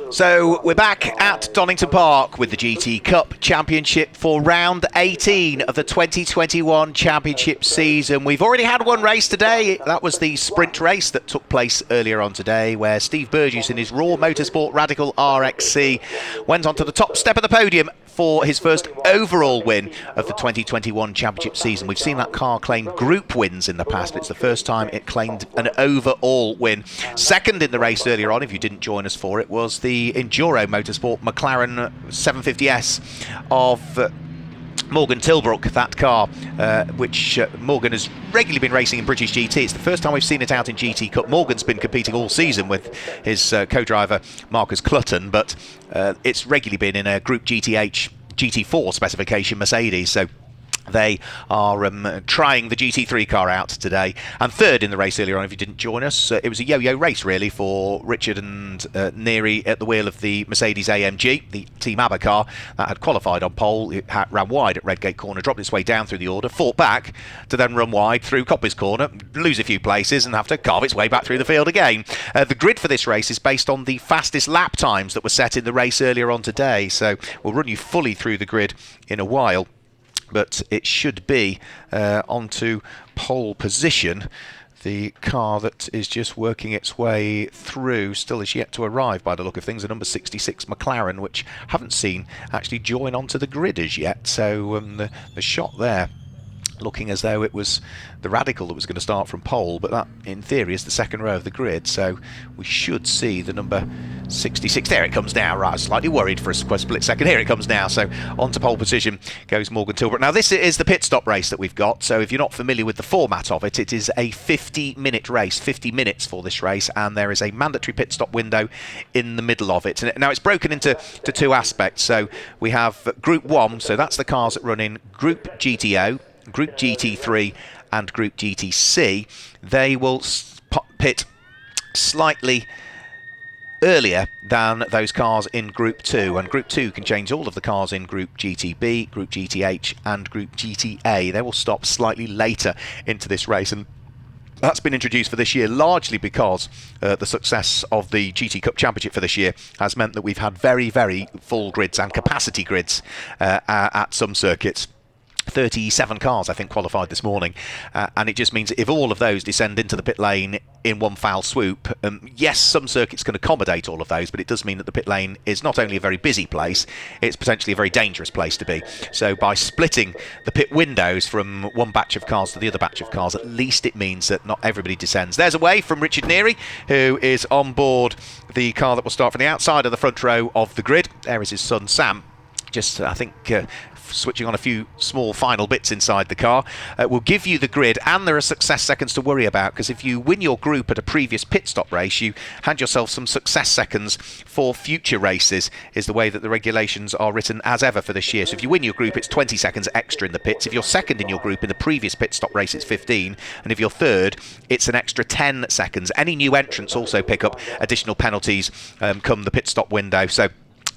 So we're back at Donington Park with the GT Cup Championship for round 18 of the 2021 Championship season. We've already had one race today. That was the sprint race that took place earlier on today, where Steve Burgess in his Raw Motorsport Radical RXC went onto the top step of the podium for his first overall win of the 2021 Championship season. We've seen that car claim group wins in the past, but it's the first time it claimed an overall win. Second in the race earlier on, if you didn't join us for it, was the Enduro Motorsport McLaren 750S of Morgan Tilbrook, that car, which Morgan has regularly been racing in British GT. It's the first time we've seen it out in GT Cup. Morgan's been competing all season with his co-driver Marcus Clutton, but it's regularly been in a Group GTH GT4 specification Mercedes, so they are trying the GT3 car out today. And third in the race earlier on, if you didn't join us, it was a yo-yo race really for Richard and Neary at the wheel of the Mercedes AMG, the Team ABBA car that had qualified on pole. It ran wide at Redgate Corner, dropped its way down through the order, fought back to then run wide through Coppice Corner, lose a few places and have to carve its way back through the field again. The grid for this race is based on the fastest lap times that were set in the race earlier on today, so we'll run you fully through the grid in a while. But it should be onto pole position. The car that is just working its way through still is yet to arrive by the look of things, a number 66 McLaren, which haven't seen actually join onto the grid as yet. So the shot there looking as though it was the Radical that was going to start from pole, but that in theory is the second row of the grid, so we should see the number 66. There it comes now. Right, I was slightly worried for a split second. Here it comes now. So onto pole position goes Morgan Tilbrook. Now this is the pit stop race that we've got, so if you're not familiar with the format of it, it is a 50-minute race, 50 minutes for this race, and there is a mandatory pit stop window in the middle of it. Now it's broken into two aspects. So we have Group 1, so that's the cars that run in Group GTO, Group GT3 and Group GTC. They will pit slightly earlier than those cars in Group 2, and Group 2 can change all of the cars in Group GTB, Group GTH and Group GTA. They will stop slightly later into this race, and that's been introduced for this year largely because the success of the GT Cup Championship for this year has meant that we've had very, very full grids and capacity grids at some circuits. 37 cars, I think, qualified this morning, and it just means that if all of those descend into the pit lane in one foul swoop, yes, some circuits can accommodate all of those, but it does mean that the pit lane is not only a very busy place, it's potentially a very dangerous place to be. So by splitting the pit windows from one batch of cars to the other batch of cars, at least it means that not everybody descends. There's a wave from Richard Neary, who is on board the car that will start from the outside of the front row of the grid. There is his son Sam, just I think switching on a few small final bits inside the car. Will give you the grid, and there are success seconds to worry about, because if you win your group at a previous pit stop race, you hand yourself some success seconds for future races, is the way that the regulations are written as ever for this year. So if you win your group, it's 20 seconds extra in the pits. If you're second in your group in the previous pit stop race, it's 15, and if you're third, it's an extra 10 seconds. Any new entrants also pick up additional penalties come the pit stop window. So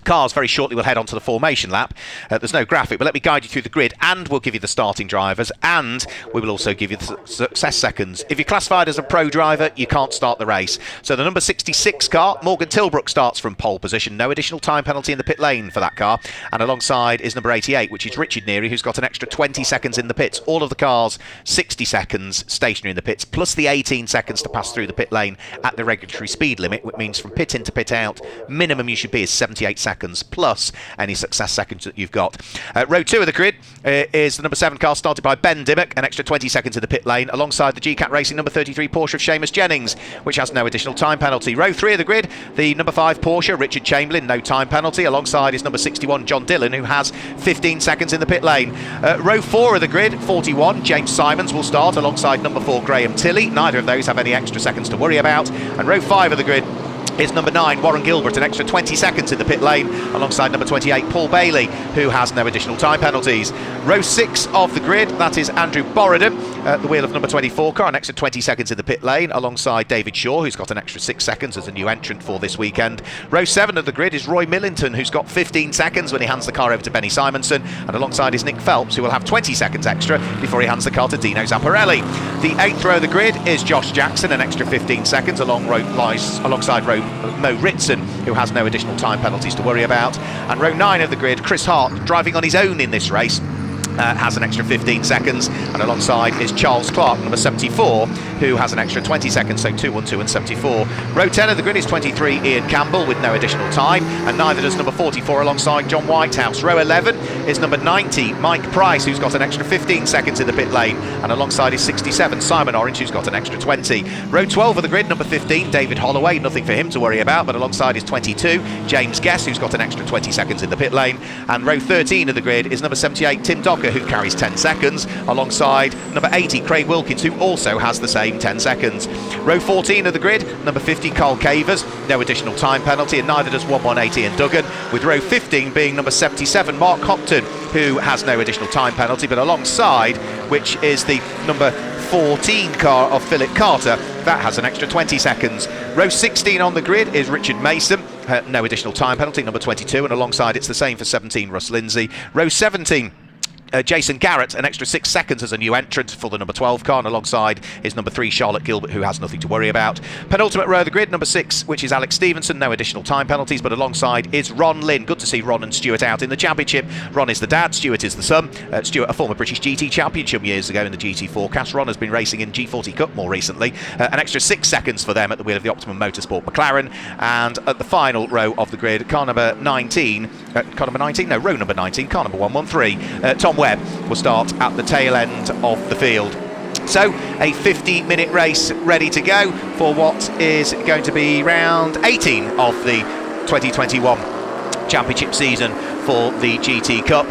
cars very shortly will head onto the formation lap. There's no graphic, but let me guide you through the grid, and we'll give you the starting drivers, and we will also give you the success seconds. If you're classified as a pro driver, you can't start the race. So the number 66 car, Morgan Tilbrook, starts from pole position. No additional time penalty in the pit lane for that car. And alongside is number 88, which is Richard Neary, who's got an extra 20 seconds in the pits. All of the cars, 60 seconds stationary in the pits, plus the 18 seconds to pass through the pit lane at the regulatory speed limit, which means from pit in to pit out, minimum you should be is 78 seconds plus any success seconds that you've got. Row 2 of the grid is the number 7 car, started by Ben Dimmock, an extra 20 seconds in the pit lane, alongside the GCAT Racing number 33 Porsche of Seamus Jennings, which has no additional time penalty. Row 3 of the grid, the number 5 Porsche, Richard Chamberlain, no time penalty, alongside his number 61 John Dillon, who has 15 seconds in the pit lane. Row 4 of the grid, 41 James Simons will start alongside number 4 Graham Tilley. Neither of those have any extra seconds to worry about. And row 5 of the grid is number 9, Warren Gilbert, an extra 20 seconds in the pit lane, alongside number 28, Paul Bailey, who has no additional time penalties. Row 6 of the grid, that is Andrew Borridham, at the wheel of number 24 car, an extra 20 seconds in the pit lane, alongside David Shaw, who's got an extra 6 seconds as a new entrant for this weekend. Row 7 of the grid is Roy Millington, who's got 15 seconds when he hands the car over to Benny Simonson, and alongside is Nick Phelps, who will have 20 seconds extra before he hands the car to Dino Zamparelli. The 8th row of the grid is Josh Jackson, an extra 15 seconds alongside row Mo Ritson, who has no additional time penalties to worry about. And row 9 of the grid, Chris Hart, driving on his own in this race, has an extra 15 seconds, and alongside is Charles Clark, number 74, who has an extra 20 seconds, so 2, 1, 2 and 74. Row 10 of the grid is 23, Ian Campbell, with no additional time, and neither does number 44 alongside John Whitehouse. Row 11 is number 90, Mike Price, who's got an extra 15 seconds in the pit lane, and alongside is 67, Simon Orange, who's got an extra 20. Row 12 of the grid, number 15, David Holloway, nothing for him to worry about, but alongside is 22, James Guess, who's got an extra 20 seconds in the pit lane, and row 13 of the grid is number 78, Tim Docker, who carries 10 seconds, alongside number 80, Craig Wilkins, who also has the same 10 seconds. Row 14 of the grid, number 50, Carl Cavers, no additional time penalty, and neither does 118 Ian Duggan, with row 15 being number 77, Mark Hopton, who has no additional time penalty, but alongside, which is the number 14 car of Philip Carter, that has an extra 20 seconds. Row 16 on the grid is Richard Mason, no additional time penalty, number 22, and alongside it's the same for 17, Russ Lindsay. Row 17, Jason Garrett, an extra 6 seconds as a new entrant for the number 12 car, and alongside is number 3 Charlotte Gilbert, who has nothing to worry about. Penultimate row of the grid, number 6, which is Alex Stevenson, no additional time penalties, but alongside is Ron Lynn. Good to see Ron and Stuart out in the championship. Ron is the dad, Stuart is the son. Stuart, a former British GT champion some years ago in the GT Forecast. Ron has been racing in G40 Cup more recently. An extra 6 seconds for them at the wheel of the Optimum Motorsport McLaren. And at the final row of the grid, row number 19, car number 113, Tom Webb will start at the tail end of the field. So a 50-minute race ready to go for what is going to be round 18 of the 2021 championship season for the GT Cup.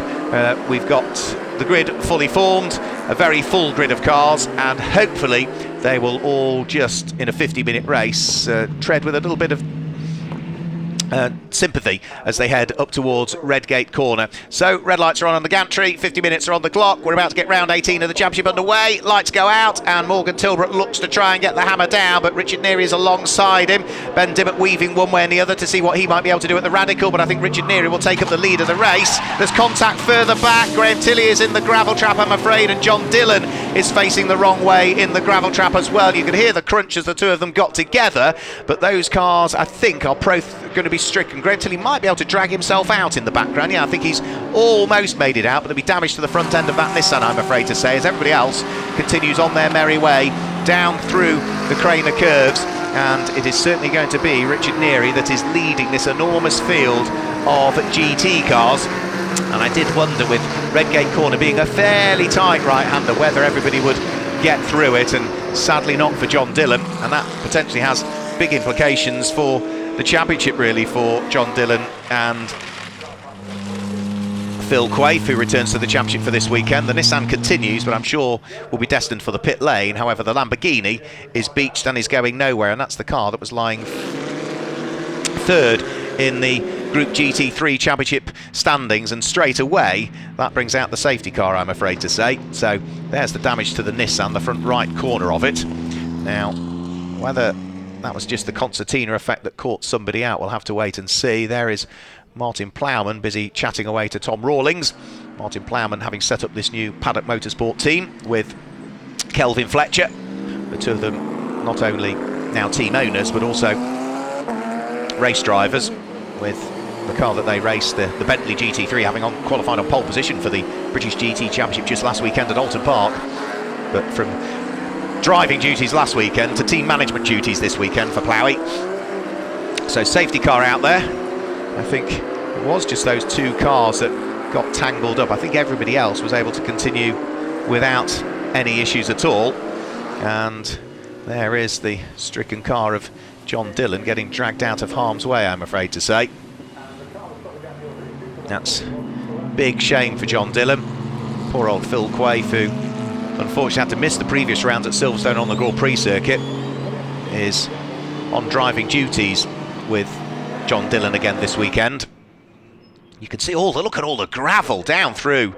We've got the grid fully formed, a very full grid of cars, and hopefully they will all just, in a 50-minute race, tread with a little bit of sympathy as they head up towards Redgate Corner. So red lights are on the gantry, 50 minutes are on the clock, we're about to get round 18 of the championship underway. Lights go out and Morgan Tilbrook looks to try and get the hammer down, but Richard Neary is alongside him. Ben Dimmock weaving one way and the other to see what he might be able to do at the Radical, but I think Richard Neary will take up the lead of the race. There's contact further back, Graham Tilley is in the gravel trap I'm afraid, and John Dillon is facing the wrong way in the gravel trap as well. You can hear the crunch as the two of them got together, but those cars I think are going to be stricken. Graham Tilley might be able to drag himself out in the background. Yeah, I think he's almost made it out, but there'll be damage to the front end of that Nissan, I'm afraid to say, as everybody else continues on their merry way down through the Craner curves. And it is certainly going to be Richard Neary that is leading this enormous field of GT cars. And I did wonder, with Redgate Corner being a fairly tight right-hander, whether everybody would get through it, and sadly not for John Dillon, and that potentially has big implications for the championship really for John Dillon and Phil Quaife, who returns to the championship for this weekend. The Nissan continues, but I'm sure will be destined for the pit lane. However, the Lamborghini is beached and is going nowhere, and that's the car that was lying third in the Group GT3 championship standings, and straight away that brings out the safety car, I'm afraid to say. So there's the damage to the Nissan, the front right corner of it. Now, whether that was just the concertina effect that caught somebody out, we'll have to wait and see. There is Martin Plowman busy chatting away to Tom Rawlings. Martin Plowman having set up this new Paddock Motorsport team with Kelvin Fletcher. The two of them not only now team owners but also race drivers, with the car that they raced, the Bentley GT3, having qualified on pole position for the British GT Championship just last weekend at Alton Park. But from driving duties last weekend to team management duties this weekend for Plowie. So safety car out there. I think it was just those two cars that got tangled up. I think everybody else was able to continue without any issues at all. And there is the stricken car of John Dillon getting dragged out of harm's way, I'm afraid to say. That's a big shame for John Dillon. Poor old Phil Quaife, who unfortunately had to miss the previous rounds at Silverstone on the Grand Prix circuit, is on driving duties with John Dillon again this weekend. You can see look at all the gravel down through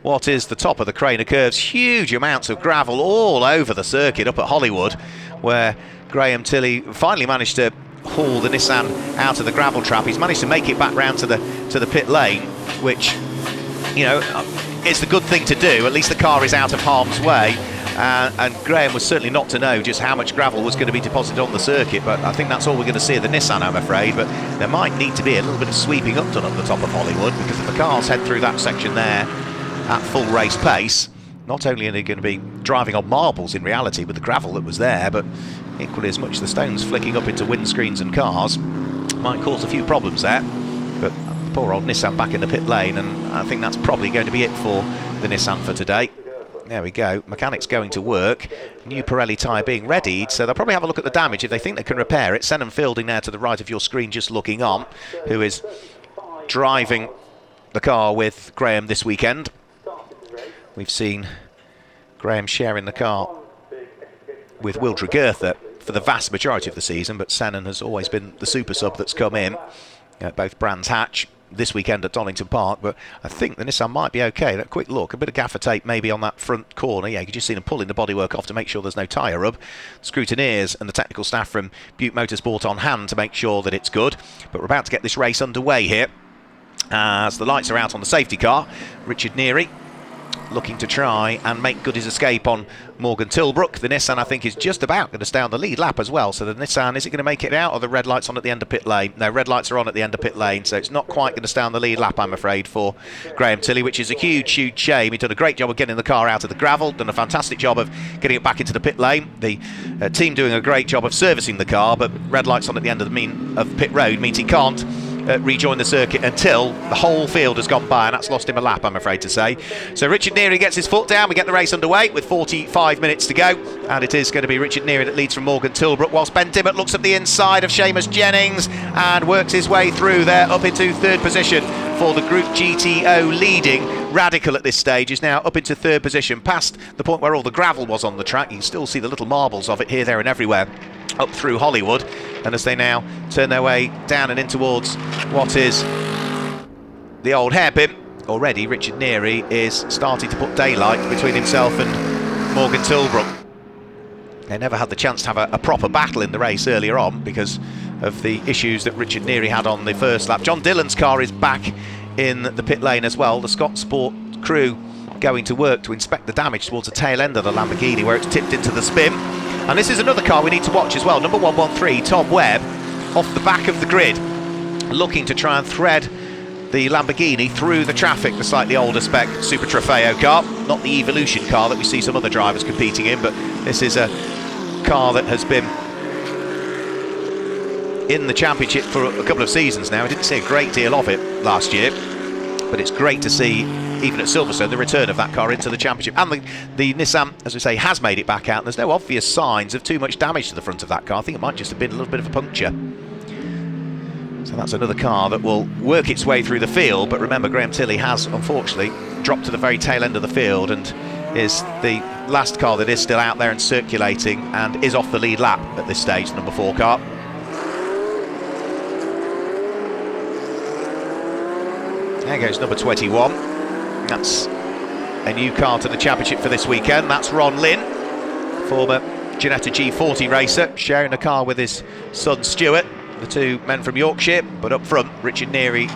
what is the top of the Craner curves. Huge amounts of gravel all over the circuit up at Hollywood, where Graham Tilley finally managed to haul the Nissan out of the gravel trap. He's managed to make it back round to the pit lane, which, you know, it's the good thing to do. At least the car is out of harm's way. And Graham was certainly not to know just how much gravel was going to be deposited on the circuit, but I think that's all we're going to see of the Nissan, I'm afraid. But there might need to be a little bit of sweeping up done at the top of Hollywood, because if the cars head through that section there at full race pace, not only are they going to be driving on marbles in reality with the gravel that was there, but equally as much the stones flicking up into windscreens and cars might cause a few problems there. But poor old Nissan back in the pit lane, and I think that's probably going to be it for the Nissan for today. There we go, mechanics going to work, new Pirelli tyre being readied, so they'll probably have a look at the damage if they think they can repair it. Senham Fielding there to the right of your screen just looking on, who is driving the car with Graham this weekend. We've seen Graham sharing the car with Will Tregertha for the vast majority of the season, but Senham has always been the super sub that's come in at both Brands Hatch this weekend at Donington Park. But I think the Nissan might be okay. That quick look, a bit of gaffer tape maybe on that front corner. Yeah, you can just see them pulling the bodywork off to make sure there's no tyre rub. Scrutineers and the technical staff from Butte Motorsport on hand to make sure that it's good. But we're about to get this race underway here as the lights are out on the safety car. Richard Neary looking to try and make good his escape on Morgan Tilbrook. The Nissan, I think, is just about going to stay on the lead lap as well. So the Nissan, is it going to make it out, or the red lights on at the end of pit lane? No, red lights are on at the end of pit lane, so it's not quite going to stay on the lead lap, I'm afraid, for Graham Tilley, which is a huge, huge shame. He's done a great job of getting the car out of the gravel, done a fantastic job of getting it back into the pit lane. The team doing a great job of servicing the car, but red lights on at the end of pit road means he can't rejoin the circuit until the whole field has gone by, and that's lost him a lap, I'm afraid to say. So Richard Neary gets his foot down. We get the race underway with 45 minutes to go, and it is going to be Richard Neary that leads from Morgan Tilbrook, whilst Ben Dimmock looks up the inside of Seamus Jennings and works his way through there up into third position for the Group GTO leading. Radical at this stage is now up into third position, past the point where all the gravel was on the track. You can still see the little marbles of it here, there and everywhere up through Hollywood. And as they now turn their way down and in towards what is the old hairpin, already Richard Neary is starting to put daylight between himself and Morgan Tilbrook. They never had the chance to have a proper battle in the race earlier on because of the issues that Richard Neary had on the first lap. John Dillon's car is back in the pit lane as well. The Scott Sport crew going to work to inspect the damage towards the tail end of the Lamborghini where it's tipped into the spin. And this is another car we need to watch as well. Number 113, Tom Webb, off the back of the grid, looking to try and thread the Lamborghini through the traffic, the slightly older spec Super Trofeo car. Not the Evolution car that we see some other drivers competing in, but this is a car that has been in the championship for a couple of seasons now. I didn't see a great deal of it last year, but it's great to see, even at Silverstone, the return of that car into the championship. And the Nissan, as we say, has made it back out, and there's no obvious signs of too much damage to the front of that car. I think it might just have been a little bit of a puncture. So that's another car that will work its way through the field, but remember, Graham Tilley has unfortunately dropped to the very tail end of the field and is the last car that is still out there and circulating and is off the lead lap at this stage, the number 4 car. There goes number 21. That's a new car to the championship for this weekend. That's Ron Lynn, former Ginetta G40 racer, sharing a car with his son Stuart, the two men from Yorkshire. But up front, Richard Neary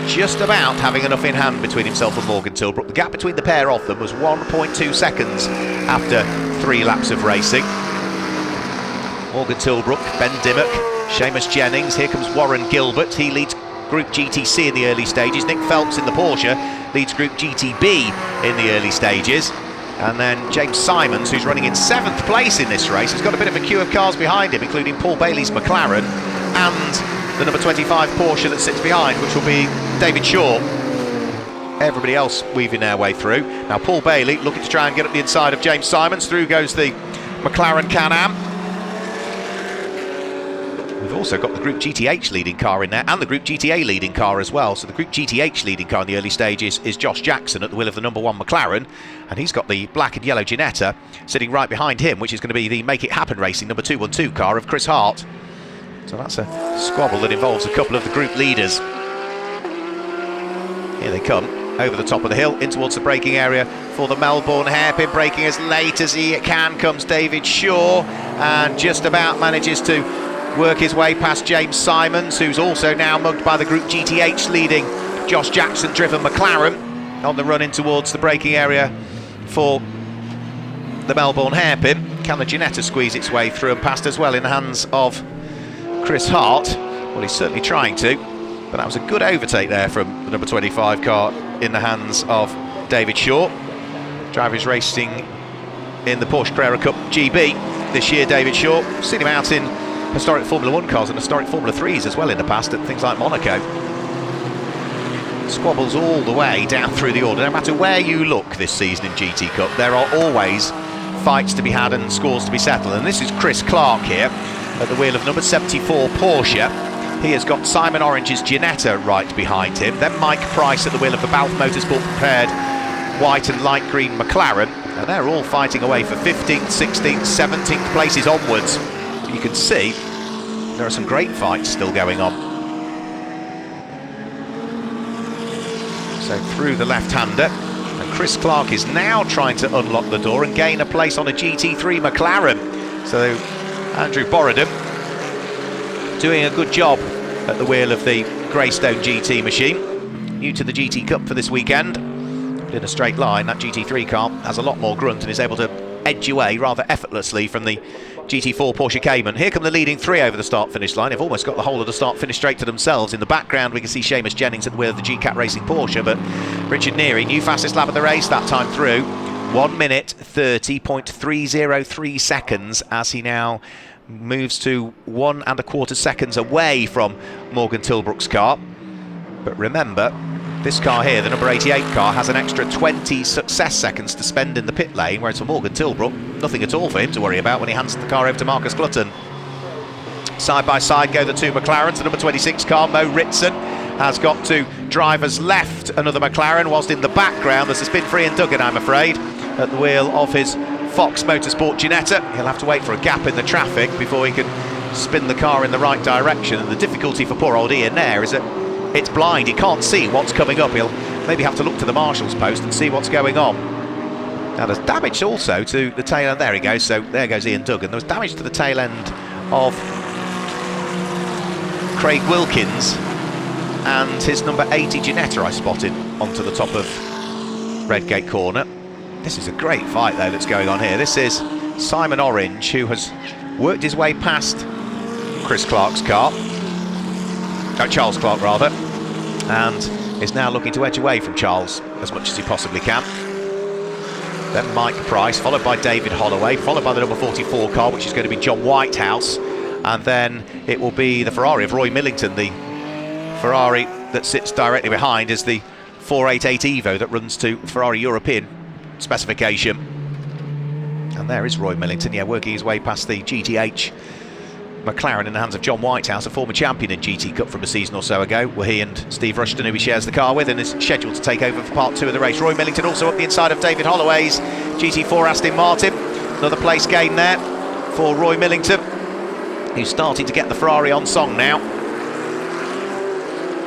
just about having enough in hand between himself and Morgan Tilbrook. The gap between the pair of them was 1.2 seconds after 3 laps of racing. Morgan Tilbrook, Ben Dimmock, Seamus Jennings. Here comes Warren Gilbert. He leads Group GTC in the early stages. Nick Phelps in the Porsche leads Group GTB in the early stages. And then James Simons, who's running in 7th place in this race, has got a bit of a queue of cars behind him, including Paul Bailey's McLaren and the number 25 Porsche that sits behind, which will be David Shaw. Everybody else weaving their way through. Now Paul Bailey looking to try and get up the inside of James Simons. Through goes the McLaren Can-Am. We've also got the Group GTH leading car in there and the Group GTA leading car as well. So the Group GTH leading car in the early stages is Josh Jackson at the wheel of the number 1 McLaren, and he's got the black and yellow Ginetta sitting right behind him, which is going to be the Make It Happen Racing number 212 car of Chris Hart. So that's a squabble that involves a couple of the group leaders. Here they come over the top of the hill in towards the braking area for the Melbourne hairpin. Braking as late as he can comes David Shaw, and just about manages to work his way past James Simons, who's also now mugged by the Group GTH leading Josh Jackson driven McLaren on the run in towards the braking area for the Melbourne hairpin. Can the Ginetta squeeze its way through and past as well in the hands of Chris Hart? Well, he's certainly trying to, but that was a good overtake there from the number 25 car in the hands of David Shaw. Driver is racing in the Porsche Carrera Cup GB this year, David Shaw. Seen him out in historic Formula 1 cars and historic Formula 3s as well in the past at things like Monaco. Squabbles all the way down through the order. No matter where you look this season in GT Cup, there are always fights to be had and scores to be settled. And this is Chris Clark here at the wheel of number 74 Porsche. He has got Simon Orange's Ginetta right behind him. Then Mike Price at the wheel of the Balfe Motorsport prepared white and light green McLaren. And they're all fighting away for 15th, 16th, 17th places onwards. You can see there are some great fights still going on. So through the left-hander, and Chris Clark is now trying to unlock the door and gain a place on a GT3 McLaren. So Andrew Borodum doing a good job at the wheel of the Greystone GT machine. New to the GT Cup for this weekend. But in a straight line, that GT3 car has a lot more grunt and is able to edge away rather effortlessly from the GT4 Porsche Cayman. Here come the leading three over the start-finish line. They've almost got the whole of the start-finish straight to themselves. In the background, we can see Seamus Jennings at the wheel of the GCAT Racing Porsche, but Richard Neary, new fastest lap of the race that time through. 1 minute 30.303 seconds as he now moves to 1 1/4 seconds away from Morgan Tilbrook's car. But remember, this car here, the number 88 car, has an extra 20 success seconds to spend in the pit lane, whereas for Morgan Tilbrook, nothing at all for him to worry about when he hands the car over to Marcus Clutton. Side by side go the two McLarens. The number 26 car, Mo Ritson, has got to driver's left another McLaren, whilst in the background there's a spin-free and Duggan, I'm afraid, at the wheel of his Fox Motorsport Ginetta. He'll have to wait for a gap in the traffic before he can spin the car in the right direction. And the difficulty for poor old Ian there is that it's blind, he can't see what's coming up. He'll maybe have to look to the marshal's post and see what's going on. Now there's damage also to the tail end. There he goes, so there goes Ian Duggan. There was damage to the tail end of Craig Wilkins and his number 80 Ginetta I spotted onto the top of Redgate Corner. This is a great fight though that's going on here. This is Simon Orange, who has worked his way past Chris Clark's car, Charles Clark rather, and is now looking to edge away from Charles as much as he possibly can. Then Mike Price, followed by David Holloway, followed by the number 44 car, which is going to be John Whitehouse, and then it will be the Ferrari of Roy Millington. The Ferrari that sits directly behind is the 488 Evo that runs to Ferrari European specification. And there is Roy Millington, yeah, working his way past the GTH McLaren in the hands of John Whitehouse, a former champion in GT Cup from a season or so ago, where he and Steve Rushton, who he shares the car with, and is scheduled to take over for part 2 of the race. Roy Millington also up the inside of David Holloway's GT4 Aston Martin. Another place gain there for Roy Millington, who's starting to get the Ferrari on song now.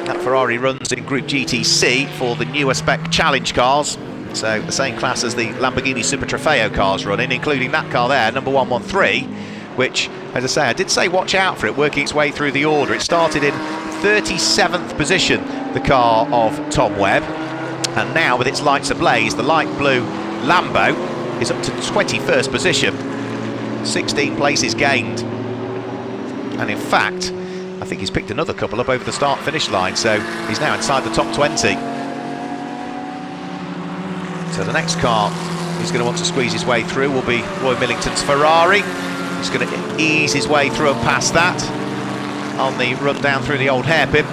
That Ferrari runs in Group GTC for the newer spec challenge cars, so the same class as the Lamborghini Super Trofeo cars run in, including that car there, number 113, which, as I say, I did say watch out for it working its way through the order. It started in 37th position, the car of Tom Webb, and now with its lights ablaze, the light blue Lambo is up to 21st position, 16 places gained, and in fact I think he's picked another couple up over the start-finish line, so he's now inside the top 20. So the next car he's going to want to squeeze his way through will be Roy Millington's Ferrari. He's going to ease his way through and past that on the run down through the old hairpin.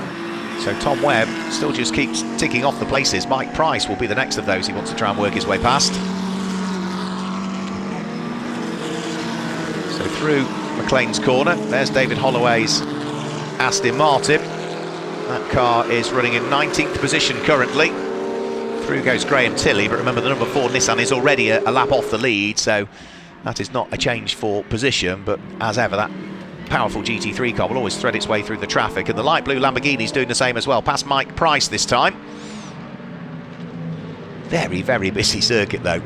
So Tom Webb still just keeps ticking off the places. Mike Price will be the next of those he wants to try and work his way past. So through McLean's corner, there's David Holloway's Aston Martin. That car is running in 19th position currently. Through goes Graham Tilley, but remember the number 4 Nissan is already a lap off the lead, so that is not a change for position, but as ever that powerful GT3 car will always thread its way through the traffic, and the light blue Lamborghini's doing the same as well, past Mike Price this time. Very, very busy circuit though,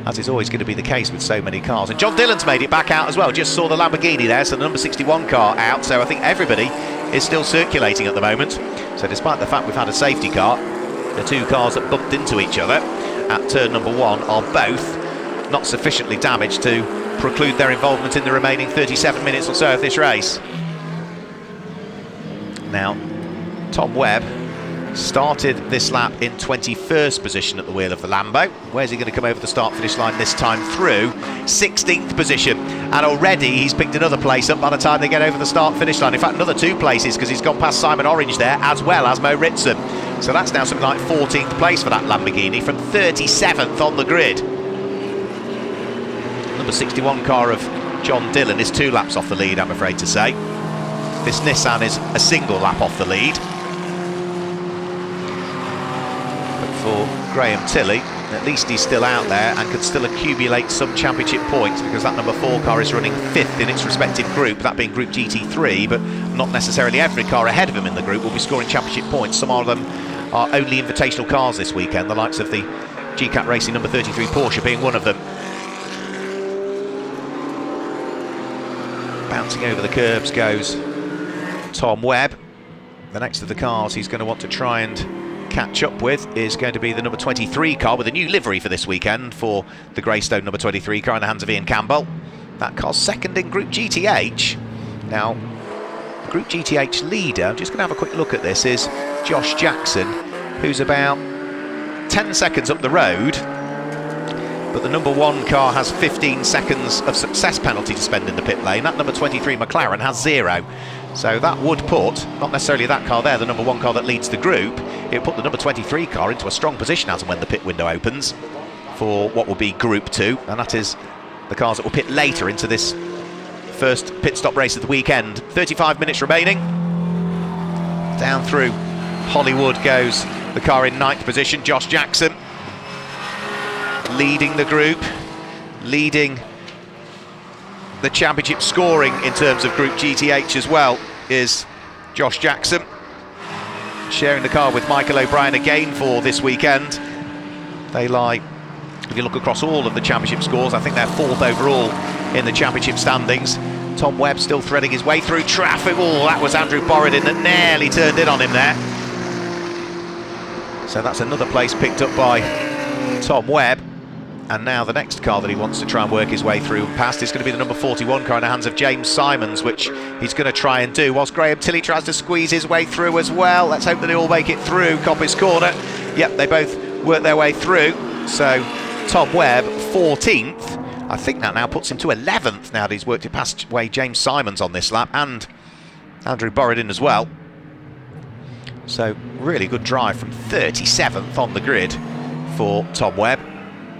as is always going to be the case with so many cars. And John Dillon's made it back out as well, just saw the Lamborghini there, so the number 61 car out, so I think everybody is still circulating at the moment. So despite the fact we've had a safety car, the two cars that bumped into each other at turn number 1 are both not sufficiently damaged to preclude their involvement in the remaining 37 minutes or so of this race. Now, Tom Webb started this lap in 21st position at the wheel of the Lambo. Where's he going to come over the start-finish line this time through? 16th position, and already he's picked another place up by the time they get over the start-finish line. In fact, another 2 places, because he's gone past Simon Orange there, as well as Mo Ritson. So that's now something like 14th place for that Lamborghini from 37th on the grid. Number 61 car of John Dillon is 2 laps off the lead, I'm afraid to say. This Nissan is a single lap off the lead. For Graham Tilley, at least he's still out there and could still accumulate some championship points, because that number 4 car is running 5th in its respective group, that being Group GT3, but not necessarily every car ahead of him in the group will be scoring championship points. Some of them are only invitational cars this weekend, the likes of the GCAT Racing number 33 Porsche being one of them. Bouncing over the curbs goes Tom Webb. The next of the cars he's going to want to try and catch up with is going to be the number 23 car, with a new livery for this weekend for the Greystone number 23 car in the hands of Ian Campbell. That car's second in Group GTH. Now, Group GTH leader, I'm just going to have a quick look at this, is Josh Jackson, who's about 10 seconds up the road, but the number 1 car has 15 seconds of success penalty to spend in the pit lane. That number 23 McLaren has 0. So that would put, not necessarily that car there, the number 1 car that leads the group, it would put the number 23 car into a strong position as and when the pit window opens for what will be Group 2, and that is the cars that will pit later into this first pit stop race of the weekend. 35 minutes remaining. Down through Hollywood goes the car in 9th position, Josh Jackson, leading the group, leading the championship scoring in terms of Group GTH as well is Josh Jackson, sharing the car with Michael O'Brien again for this weekend. They lie, if you look across all of the championship scores, I think they're 4th overall in the championship standings. Tom Webb still threading his way through traffic. Oh, that was Andrew Borodin that nearly turned in on him there. So that's another place picked up by Tom Webb. And now the next car that he wants to try and work his way through past is going to be the number 41 car in the hands of James Simons, which he's going to try and do, whilst Graham Tilley tries to squeeze his way through as well. Let's hope that they all make it through Coppice Corner. Yep, they both work their way through. So Tom Webb, 14th. I think that now puts him to 11th now that he's worked it past way James Simons on this lap, and Andrew Borodin as well. So really good drive from 37th on the grid for Tom Webb.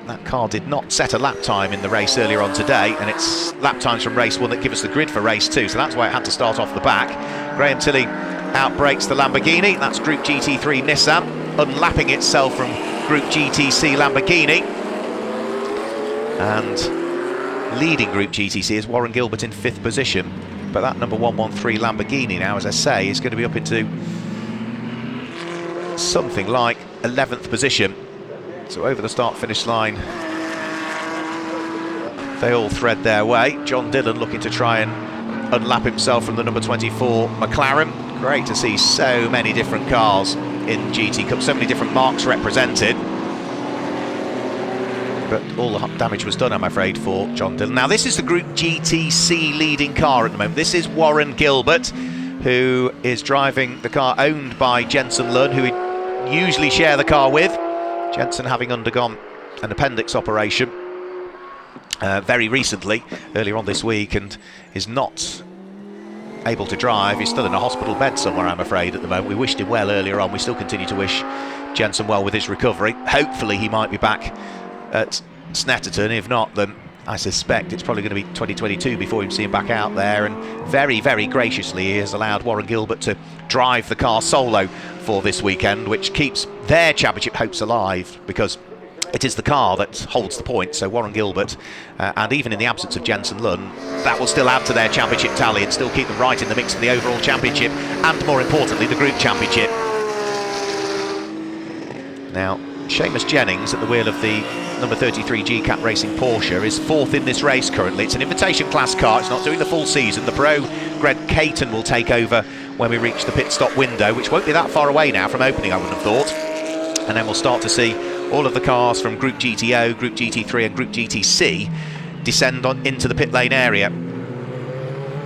That car did not set a lap time in the race earlier on today, and it's lap times from race 1 that give us the grid for race 2, so that's why it had to start off the back. Graham Tilley outbrakes the Lamborghini. That's Group GT3 Nissan, unlapping itself from Group GTC Lamborghini. And leading Group GTC is Warren Gilbert in 5th position, but that number 113 Lamborghini now, as I say, is going to be up into something like 11th position. So over the start-finish line, they all thread their way. John Dillon looking to try and unlap himself from the number 24 McLaren. Great to see so many different cars in GT Cup, so many different marques represented. But all the damage was done, I'm afraid, for John Dillon. Now, this is the Group GTC leading car at the moment. This is Warren Gilbert, who is driving the car owned by Jensen Lunn, who we usually share the car with. Jensen having undergone an appendix operation very recently, earlier on this week, and is not able to drive. He's still in a hospital bed somewhere, I'm afraid, at the moment. We wished him well earlier on. We still continue to wish Jensen well with his recovery. Hopefully he might be back at Snetterton. If not, then I suspect it's probably going to be 2022 before we see him back out there. And very, very graciously, he has allowed Warren Gilbert to drive the car solo for this weekend, which keeps their championship hopes alive, because it is the car that holds the point. So Warren Gilbert, and even in the absence of Jensen Lunn, that will still add to their championship tally and still keep them right in the mix for the overall championship, and more importantly, the group championship. Now, Seamus Jennings at the wheel of the number 33 GCAT Racing Porsche is 4th in this race currently. It's an invitation class car, it's not doing the full season. The pro Greg Caton will take over when we reach the pit stop window, which won't be that far away now from opening, I would have thought. And then we'll start to see all of the cars from Group GTO, Group GT3 and Group GTC descend on into the pit lane area.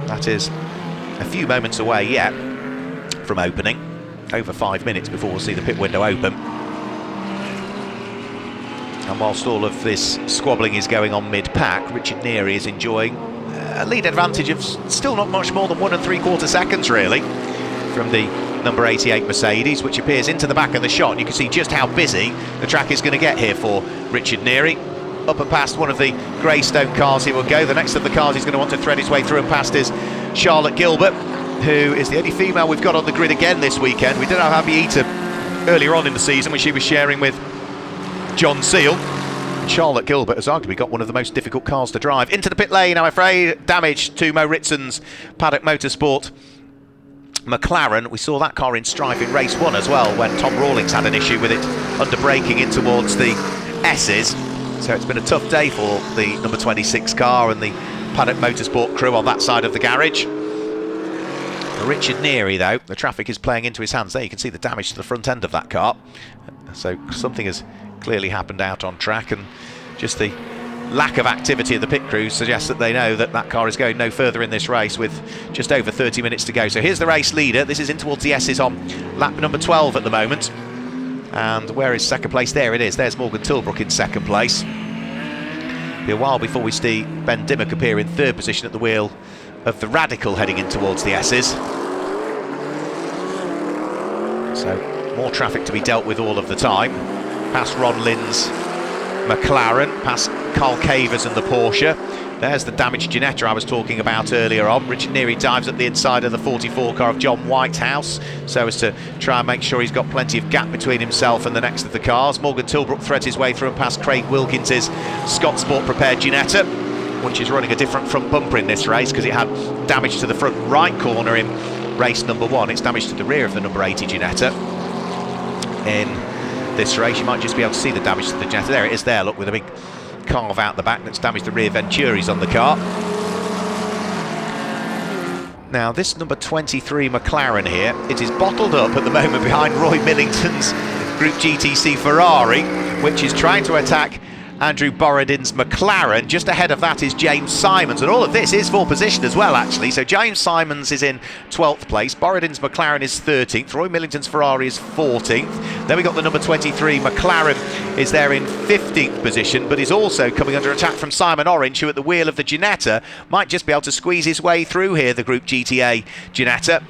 That is a few moments away yet from opening. Over 5 minutes before we'll see the pit window open. And whilst all of this squabbling is going on mid-pack, Richard Neary is enjoying a lead advantage of still not much more than 1 3/4 seconds really from the number 88 Mercedes, which appears into the back of the shot. And you can see just how busy the track is going to get here for Richard Neary. Up and past one of the Greystone cars he will go. The next of the cars he's going to want to thread his way through and past is Charlotte Gilbert, who is the only female we've got on the grid again this weekend. We did have Abby Eater earlier on in the season when she was sharing with John Seal. Charlotte Gilbert has arguably got one of the most difficult cars to drive. Into the pit lane, I'm afraid. Damage to Mo Ritson's Paddock Motorsport McLaren. We saw that car in strife in race 1 as well, when Tom Rawlings had an issue with it under braking in towards the S's. So it's been a tough day for the number 26 car and the Paddock Motorsport crew on that side of the garage. Richard Neary, though, the traffic is playing into his hands. There you can see the damage to the front end of that car. So something has clearly happened out on track, and just the lack of activity of the pit crew suggests that they know that that car is going no further in this race with just over 30 minutes to go. So here's the race leader. This is in towards the S's on lap number 12 at the moment. And where is second place? There it is. There's Morgan Tilbrook in second place. Be a while before we see Ben Dimmock appear in third position at the wheel of the Radical heading in towards the S's. So more traffic to be dealt with all of the time. Past Ron Lynn's McLaren, past Carl Cavers and the Porsche. There's the damaged Ginetta I was talking about earlier on. Richard Neary dives at the inside of the 44 car of John Whitehouse so as to try and make sure he's got plenty of gap between himself and the next of the cars. Morgan Tilbrook threads his way through and past Craig Wilkins's Scott Sport prepared Ginetta, which is running a different front bumper in this race because it had damage to the front right corner in race number 1. It's damage to the rear of the number 80 Ginetta. In this race, you might just be able to see the damage to the Ginetta. There it is there, look, with a big carve out the back that's damaged the rear Venturis on the car. Now this number 23 McLaren here, it is bottled up at the moment behind Roy Millington's Group GTC Ferrari, which is trying to attack Andrew Borodin's McLaren. Just ahead of that is James Simons, and all of this is for position as well actually. So James Simons is in 12th place, Borodin's McLaren is 13th, Roy Millington's Ferrari is 14th. Then we got the number 23 McLaren is there in 15th position, but is also coming under attack from Simon Orange, who at the wheel of the Ginetta might just be able to squeeze his way through here, the Group GTA Ginetta.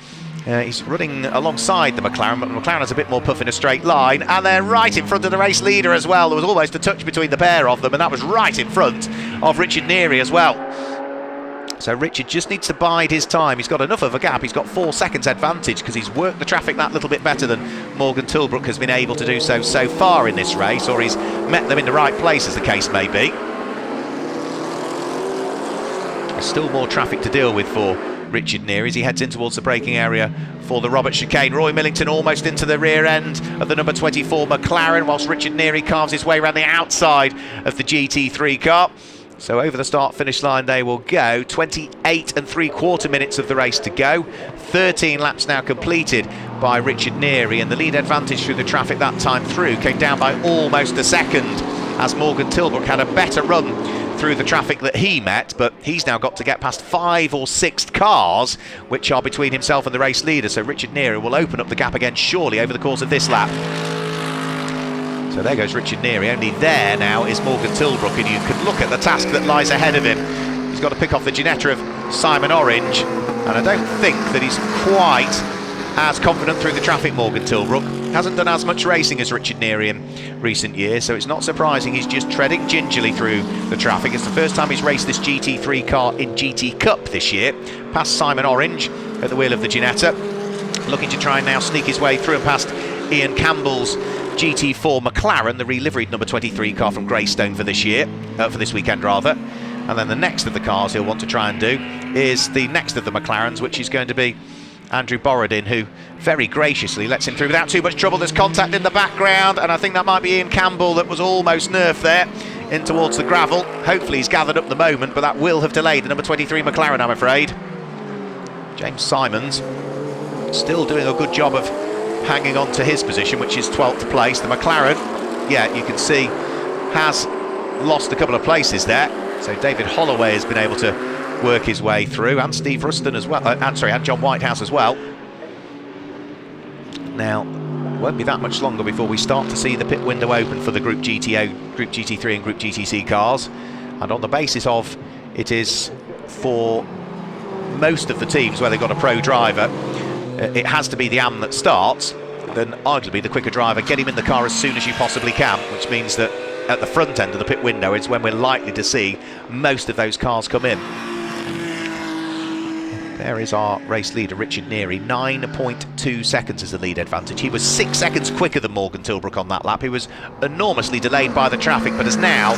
He's running alongside the McLaren, but the McLaren has a bit more puff in a straight line, and they're right in front of the race leader as well. There was almost a touch between the pair of them, and that was right in front of Richard Neary as well. So Richard just needs to bide his time. He's got enough of a gap. He's got 4 seconds advantage because he's worked the traffic that little bit better than Morgan Tilbrook has been able to do so far in this race, or he's met them in the right place, as the case may be. There's still more traffic to deal with for Richard Neary as he heads in towards the braking area for the Robert chicane. Roy Millington almost into the rear end of the number 24 McLaren, whilst Richard Neary carves his way around the outside of the GT3 car. So over the start-finish line they will go. 28 3/4 minutes of the race to go. 13 laps now completed by Richard Neary, and the lead advantage through the traffic that time through came down by almost a second as Morgan Tilbrook had a better run through the traffic that he met, but he's now got to get past 5 or 6 cars which are between himself and the race leader. So Richard Neary will open up the gap again surely over the course of this lap. So there goes Richard Neary. Only there now is Morgan Tilbrook, and you can look at the task that lies ahead of him. He's got to pick off the Ginetta of Simon Orange, and I don't think that he's quite as confident through the traffic. Morgan Tilbrook hasn't done as much racing as Richard Neary in recent years, so it's not surprising he's just treading gingerly through the traffic. It's the first time he's raced this GT3 car in GT Cup this year. Past Simon Orange at the wheel of the Ginetta, looking to try and now sneak his way through and past Ian Campbell's GT4 McLaren, the reliveried number 23 car from Greystone for this year, for this weekend rather. And then the next of the cars he'll want to try and do is the next of the McLarens, which is going to be Andrew Borodin, who very graciously lets him through without too much trouble. There's contact in the background, and I think that might be Ian Campbell that was almost nerfed there in towards the gravel. Hopefully he's gathered up the moment, but that will have delayed the number 23 McLaren, I'm afraid. James Simons still doing a good job of hanging on to his position, which is 12th place. The McLaren yet, you can see has lost a couple of places there. So David Holloway has been able to work his way through, and Steve Ruston as well, and John Whitehouse as well. Now, won't be that much longer before we start to see the pit window open for the Group GTO, Group GT3 and Group GTC cars. And on the basis of it is for most of the teams where they've got a pro driver, it has to be the AM that starts, then arguably the quicker driver, get him in the car as soon as you possibly can, which means that at the front end of the pit window is when we're likely to see most of those cars come in. There is our race leader, Richard Neary. 9.2 seconds is the lead advantage. He was 6 seconds quicker than Morgan Tilbrook on that lap. He was enormously delayed by the traffic, but has now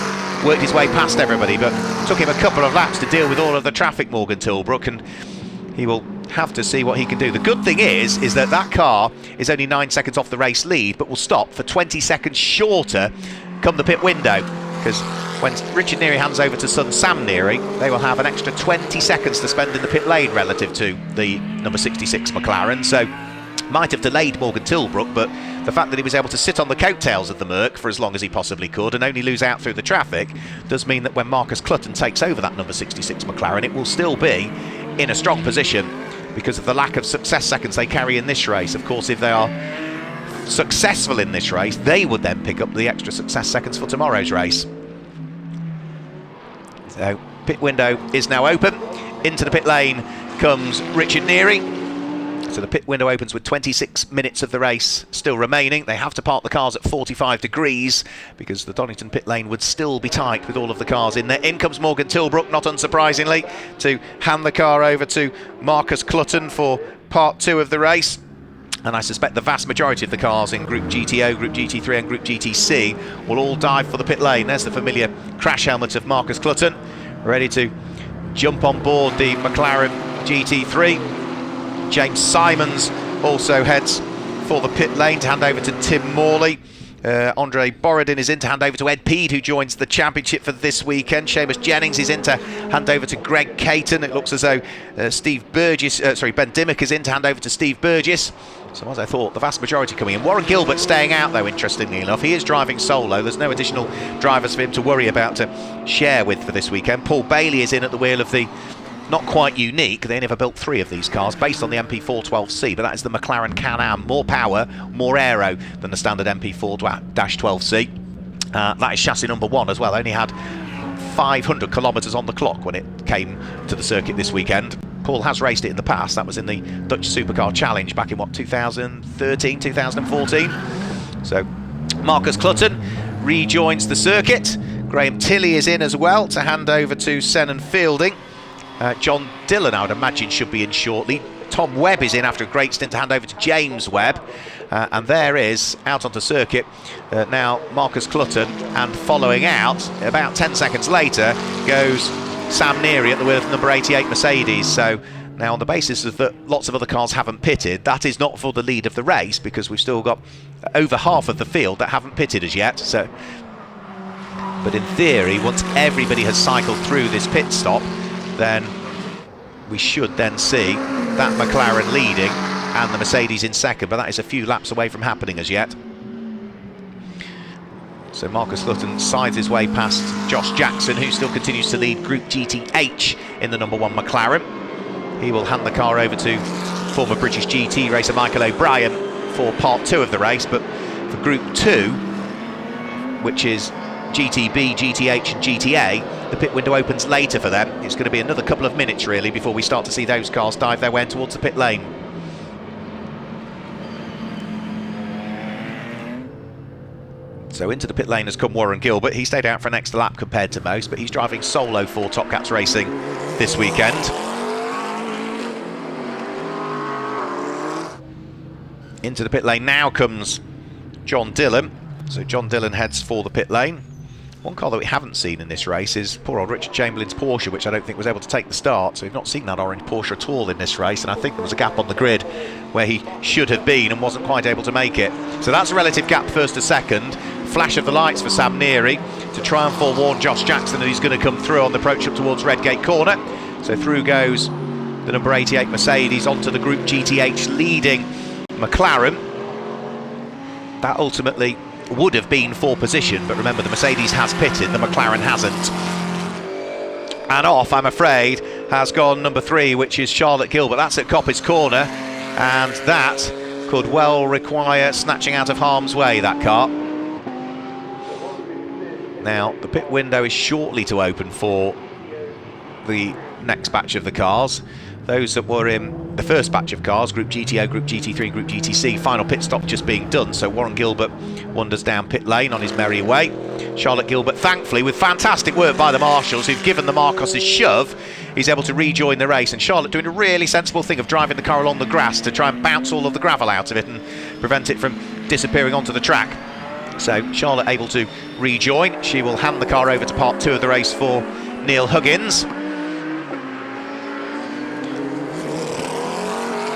worked his way past everybody. But it took him a couple of laps to deal with all of the traffic, Morgan Tilbrook, and he will have to see what he can do. The good thing is that that car is only 9 seconds off the race lead, but will stop for 20 seconds shorter come the pit window, because when Richard Neary hands over to son Sam Neary, they will have an extra 20 seconds to spend in the pit lane relative to the number 66 McLaren. So might have delayed Morgan Tilbrook, but the fact that he was able to sit on the coattails of the Merc for as long as he possibly could and only lose out through the traffic does mean that when Marcus Clutton takes over that number 66 McLaren, it will still be in a strong position because of the lack of success seconds they carry in this race. Of course, if they are successful in this race, they would then pick up the extra success seconds for tomorrow's race. So pit window is now open. Into the pit lane comes Richard Neary. So the pit window opens with 26 minutes of the race still remaining. They have to park the cars at 45 degrees because the Donington pit lane would still be tight with all of the cars in there. In comes Morgan Tilbrook, not unsurprisingly, to hand the car over to Marcus Clutton for part 2 of the race. And I suspect the vast majority of the cars in Group GTO, Group GT3 and Group GTC will all dive for the pit lane. There's the familiar crash helmet of Marcus Clutton, ready to jump on board the McLaren GT3. James Simons also heads for the pit lane to hand over to Tim Morley. Andre Borodin is in to hand over to Ed Peed, who joins the championship for this weekend. Seamus Jennings is in to hand over to Greg Caton. It looks as though Ben Dimmock is in to hand over to Steve Burgess. So as I thought, the vast majority coming in. Warren Gilbert staying out though, interestingly enough. He is driving solo. There's no additional drivers for him to worry about to share with for this weekend. Paul Bailey is in at the wheel of the not quite unique, they never built 3 of these cars based on the MP412C, but that is the McLaren Can-Am. More power, more aero than the standard MP4-12C. That is chassis number 1 as well. Only had 500 kilometres on the clock when it came to the circuit this weekend. Paul has raced it in the past. That was in the Dutch Supercar Challenge back in 2013, 2014. So Marcus Clutton rejoins the circuit. Graham Tilley is in as well to hand over to Senan Fielding. John Dillon, I would imagine, should be in shortly. Tom Webb is in after a great stint to hand over to James Webb. And there is, out onto circuit, now Marcus Clutton. And following out, about 10 seconds later, goes Sam Neary at the wheel of number 88 Mercedes. So now on the basis of that lots of other cars haven't pitted, that is not for the lead of the race because we've still got over half of the field that haven't pitted as yet. So, but in theory, once everybody has cycled through this pit stop, then we should then see that McLaren leading and the Mercedes in second, but that is a few laps away from happening as yet. So Marcus Clutton sides his way past Josh Jackson, who still continues to lead Group GTH in the number 1 McLaren. He will hand the car over to former British GT racer Michael O'Brien for part 2 of the race, but for Group 2, which is GTB, GTH and GTA, the pit window opens later for them. It's going to be another couple of minutes really before we start to see those cars dive their way towards the pit lane. So into the pit lane has come Warren Gilbert. He stayed out for an extra lap compared to most, but he's driving solo for Top Cats Racing this weekend. Into the pit lane now comes John Dillon. So John Dillon heads for the pit lane. One car that we haven't seen in this race is poor old Richard Chamberlain's Porsche, which I don't think was able to take the start. So we've not seen that orange Porsche at all in this race, and I think there was a gap on the grid where he should have been and wasn't quite able to make it. So that's a relative gap first to second. Flash of the lights for Sam Neary to try and forewarn Josh Jackson that he's going to come through on the approach up towards Redgate Corner. So through goes the number 88 Mercedes onto the Group GTH leading McLaren. That ultimately would have been for position, but remember the Mercedes has pitted, the McLaren hasn't. And off, I'm afraid, has gone number 3, which is Charlotte Gilbert. That's at Coppice Corner, and that could well require snatching out of harm's way, that car. Now, the pit window is shortly to open for the next batch of the cars. Those that were in the first batch of cars, Group GTO, Group GT3, Group GTC, final pit stop just being done. So Warren Gilbert wanders down pit lane on his merry way. Charlotte Gilbert, thankfully, with fantastic work by the marshals who've given the Marcos a shove, he's able to rejoin the race. And Charlotte doing a really sensible thing of driving the car along the grass to try and bounce all of the gravel out of it and prevent it from disappearing onto the track. So Charlotte able to rejoin. She will hand the car over to part 2 of the race for Neil Huggins.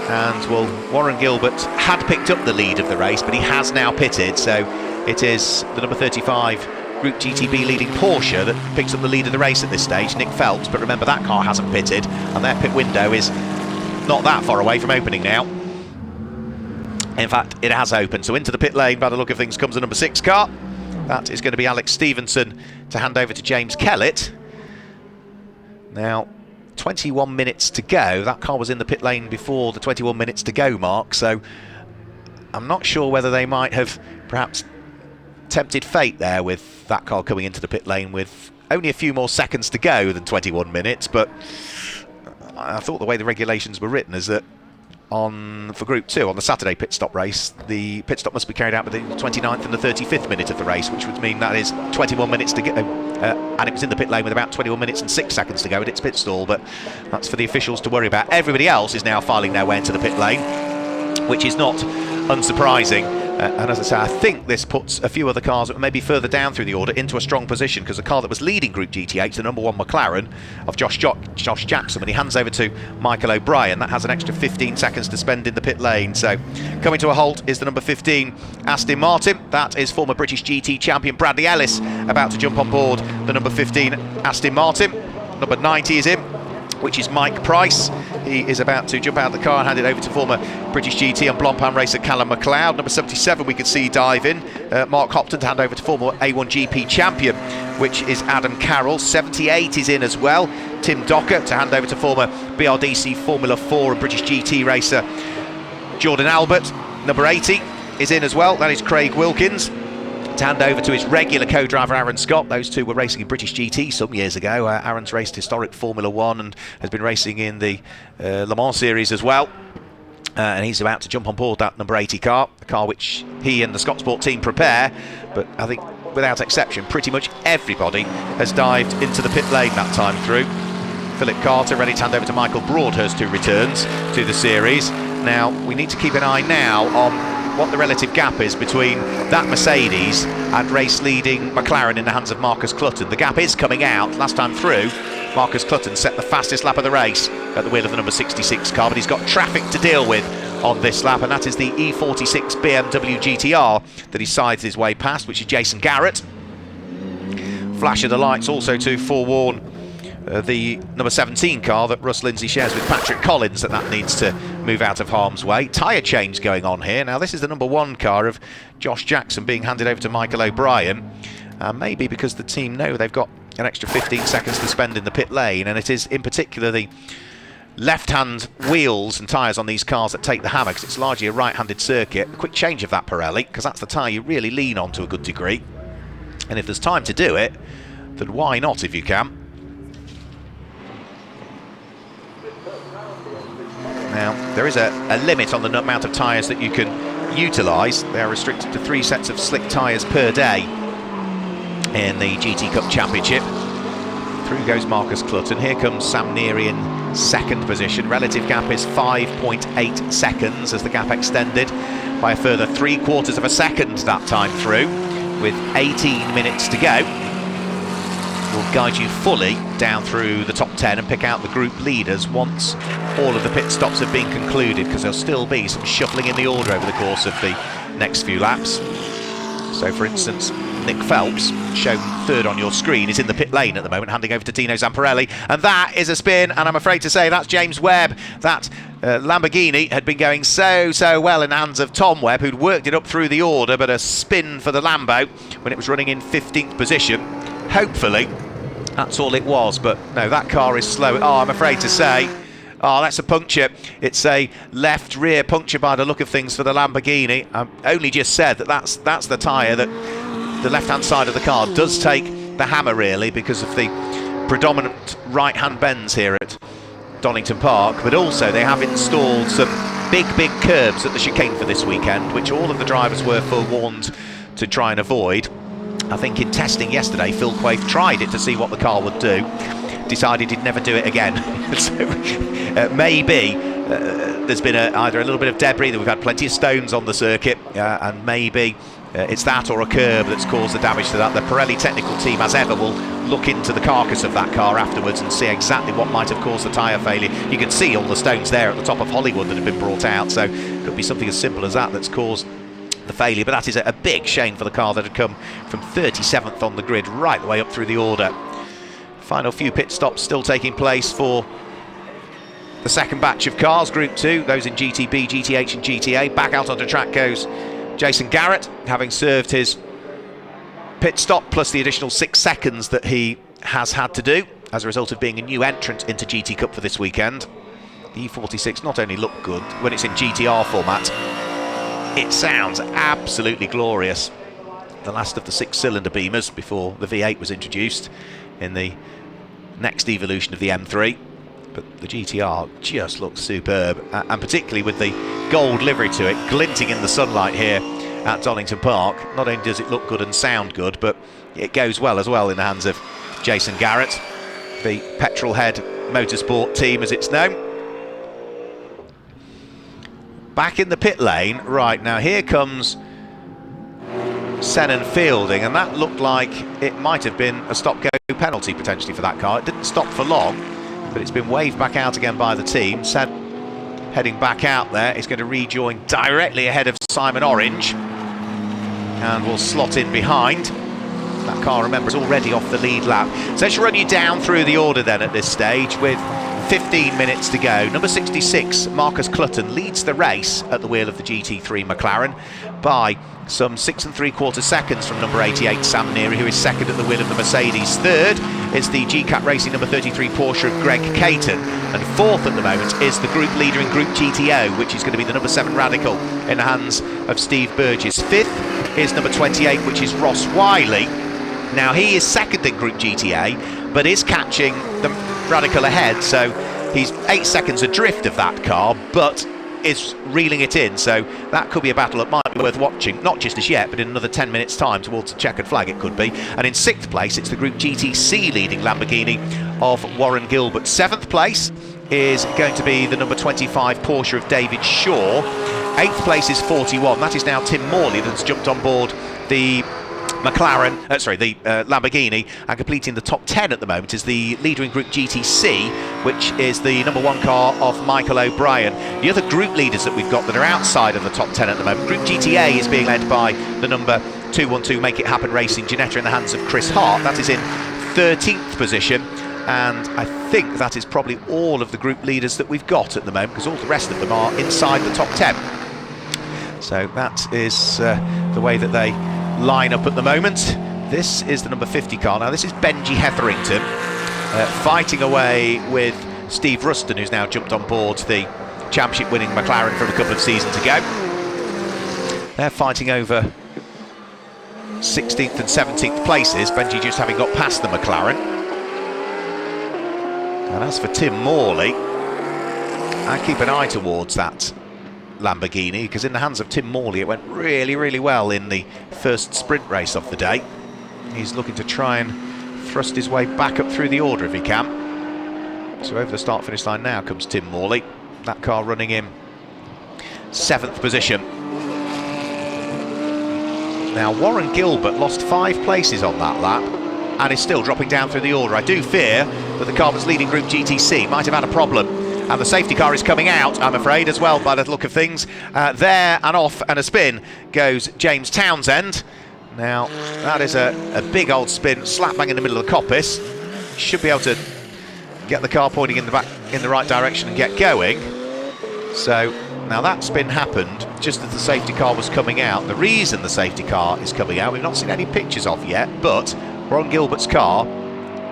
And, well, Warren Gilbert had picked up the lead of the race, but he has now pitted, so it is the number 35 Group GTB leading Porsche that picks up the lead of the race at this stage, Nick Phelps. But remember, that car hasn't pitted, and their pit window is not that far away from opening now. In fact, it has opened, so into the pit lane, by the look of things, comes the number 6 car. That is going to be Alex Stevenson to hand over to James Kellett. Now, 21 minutes to go. That car was in the pit lane before the 21 minutes to go mark, so I'm not sure whether they might have perhaps tempted fate there with that car coming into the pit lane with only a few more seconds to go than 21 minutes, but I thought the way the regulations were written is that for Group 2, on the Saturday pit stop race, the pit stop must be carried out within the 29th and the 35th minute of the race, which would mean that is 21 minutes to go, and it was in the pit lane with about 21 minutes and 6 seconds to go at its pit stall, but that's for the officials to worry about. Everybody else is now filing their way into the pit lane, which is not unsurprising. And as I say, I think this puts a few other cars that were maybe further down through the order into a strong position, because the car that was leading Group GT8, the number 1 McLaren of Josh Jackson, when he hands over to Michael O'Brien, that has an extra 15 seconds to spend in the pit lane. So coming to a halt is the number 15 Aston Martin. That is former British GT champion Bradley Ellis about to jump on board the number 15 Aston Martin. Number 90 is in, which is Mike Price. He is about to jump out of the car and hand it over to former British GT and Blancpain racer Callum McLeod. Number 77 we can see dive in. Mark Hopton to hand over to former A1GP champion, which is Adam Carroll. 78 is in as well. Tim Docker to hand over to former BRDC Formula 4 and British GT racer Jordan Albert. Number 80 is in as well. That is Craig Wilkins to hand over to his regular co-driver Aaron Scott. Those two were racing in British GT some years ago. Aaron's raced historic Formula 1 and has been racing in the Le Mans series as well. And he's about to jump on board that number 80 car, a car which he and the Scott Sport team prepare. But I think, without exception, pretty much everybody has dived into the pit lane that time through. Philip Carter ready to hand over to Michael Broadhurst, who returns to the series. Now, we need to keep an eye now on what the relative gap is between that Mercedes and race-leading McLaren in the hands of Marcus Clutton. The gap is coming out. Last time through, Marcus Clutton set the fastest lap of the race at the wheel of the number 66 car, but he's got traffic to deal with on this lap, and that is the E46 BMW GTR that he sides his way past, which is Jason Garrett. Flash of the lights also to forewarn the number 17 car that Russ Lindsay shares with Patrick Collins, that needs to move out of harm's way. Tyre change going on here. Now this is the number 1 car of Josh Jackson being handed over to Michael O'Brien, maybe because the team know they've got an extra 15 seconds to spend in the pit lane, and it is in particular the left-hand wheels and tyres on these cars that take the hammer, because it's largely a right-handed circuit. A quick change of that Pirelli, because that's the tyre you really lean on to a good degree, and if there's time to do it, then why not if you can. Now, there is a limit on the amount of tyres that you can utilise. They are restricted to 3 sets of slick tyres per day in the GT Cup Championship. Through goes Marcus Clutton. Here comes Sam Neary in second position. Relative gap is 5.8 seconds as the gap extended by a further 3/4 of a second that time through, with 18 minutes to go. We'll guide you fully down through the top 10 and pick out the group leaders once all of the pit stops have been concluded, because there'll still be some shuffling in the order over the course of the next few laps. So for instance, Nick Phelps shown third on your screen, is in the pit lane at the moment, handing over to Dino Zamparelli, and that is a spin, and I'm afraid to say that's James Webb. That Lamborghini had been going so well in the hands of Tom Webb, who'd worked it up through the order, but a spin for the Lambo when it was running in 15th position. Hopefully that's all it was, but no, that car is slow. Oh, I'm afraid to say, oh, that's a puncture. It's a left rear puncture by the look of things for the Lamborghini. I only just said that that's the tyre that the left-hand side of the car does take the hammer, really, because of the predominant right-hand bends here at Donington Park, but also they have installed some big curbs at the chicane for this weekend, which all of the drivers were forewarned to try and avoid. I think in testing yesterday, Phil Quaife tried it to see what the car would do, decided he'd never do it again. So maybe there's been either a little bit of debris, that we've had plenty of stones on the circuit, and maybe it's that or a curb that's caused the damage to that. The Pirelli technical team, as ever, will look into the carcass of that car afterwards and see exactly what might have caused the tyre failure. You can see all the stones there at the top of Hollywood that have been brought out, so it could be something as simple as that that's caused the failure, but that is a big shame for the car that had come from 37th on the grid right the way up through the order. Final few pit stops still taking place for the second batch of cars, Group 2, those in GTB, GTH and GTA. Back out onto track goes Jason Garrett, having served his pit stop plus the additional 6 seconds that he has had to do as a result of being a new entrant into GT Cup for this weekend. The E46 not only looked good when it's in GTR format, it sounds absolutely glorious. The last of the 6-cylinder Beamers before the V8 was introduced in the next evolution of the M3. But the GTR just looks superb, and particularly with the gold livery to it, glinting in the sunlight here at Donington Park. Not only does it look good and sound good, but it goes well as well in the hands of Jason Garrett, the Petrolhead Motorsport team as it's known. Back in the pit lane, right, now here comes Senan Fielding, and that looked like it might have been a stop-go penalty potentially for that car. It didn't stop for long, but it's been waved back out again by the team. Sen heading back out there. He's going to rejoin directly ahead of Simon Orange and will slot in behind. That car, remember, is already off the lead lap. So let's run you down through the order then at this stage with 15 minutes to go. Number 66, Marcus Clutton, leads the race at the wheel of the GT3 McLaren by some 6 3/4 seconds from number 88, Sam Neary, who is second at the wheel of the Mercedes. Third is the GCAT Racing number 33 Porsche of Greg Caton, and fourth at the moment is the group leader in Group GTO, which is going to be the number 7 Radical in the hands of Steve Burgess. Fifth is number 28, which is Ross Wiley. Now he is second in Group GTA, but is catching the Radical ahead, so he's 8 seconds adrift of that car, but is reeling it in, so that could be a battle that might be worth watching, not just as yet, but in another 10 minutes time towards the checkered flag it could be. And in 6th place it's the Group GTC leading Lamborghini of Warren Gilbert. 7th place is going to be the number 25 Porsche of David Shaw. 8th place is 41, that is now Tim Morley that's jumped on board the Lamborghini, and completing the top 10 at the moment is the leader in Group GTC, which is the number 1 car of Michael O'Brien. The other group leaders that we've got that are outside of the top 10 at the moment, Group GTA is being led by the number 212 Make It Happen Racing Ginetta in the hands of Chris Hart. That is in 13th position, and I think that is probably all of the group leaders that we've got at the moment, because all the rest of them are inside the top 10. So that is the way that they line up at the moment. This is the number 50 car. Now this is Benji Hetherington fighting away with Steve Ruston, who's now jumped on board the championship winning McLaren from a couple of seasons ago. They're fighting over 16th and 17th places, Benji just having got past the McLaren. And as for Tim Morley, I keep an eye towards that Lamborghini, because in the hands of Tim Morley it went really well in the first sprint race of the day. He's looking to try and thrust his way back up through the order if he can. So over the start finish line now comes Tim Morley, that car running in 7th position. Now Warren Gilbert lost 5 places on that lap and is still dropping down through the order. I do fear that the car that's leading Group GTC might have had a problem. And the safety car is coming out, I'm afraid, as well, by the look of things. There and off and a spin goes James Townsend. Now, that is a big old spin, slap bang in the middle of the coppice. Should be able to get the car pointing in the right direction and get going. So now that spin happened just as the safety car was coming out. The reason the safety car is coming out, we've not seen any pictures of yet, but Ron Gilbert's car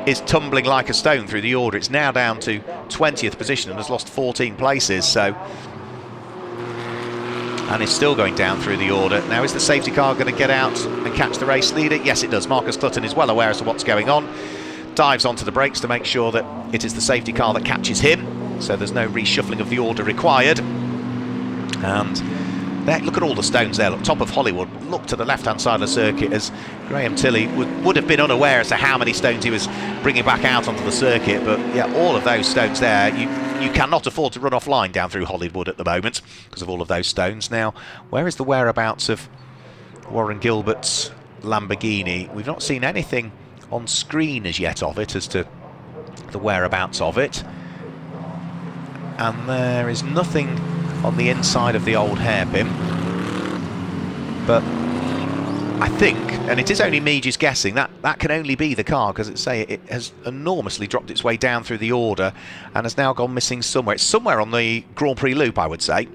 is tumbling like a stone through the order. It's now down to 20th position and has lost 14 places. So, and is still going down through the order. Now, is the safety car going to get out and catch the race leader? Yes, it does. Marcus Clutton is well aware as to what's going on. Dives onto the brakes to make sure that it is the safety car that catches him. So there's no reshuffling of the order required. And there, look at all the stones there. Look, top of Hollywood. Look to the left-hand side of the circuit as Graham Tilley would have been unaware as to how many stones he was bringing back out onto the circuit. But yeah, all of those stones there, you cannot afford to run offline down through Hollywood at the moment because of all of those stones. Now, where is the whereabouts of Warren Gilbert's Lamborghini? We've not seen anything on screen as yet of it as to the whereabouts of it. And there is nothing on the inside of the old hairpin, but I think, and it is only me just guessing, that can only be the car, because it has enormously dropped its way down through the order and has now gone missing somewhere. It's somewhere on the Grand Prix loop, I would say.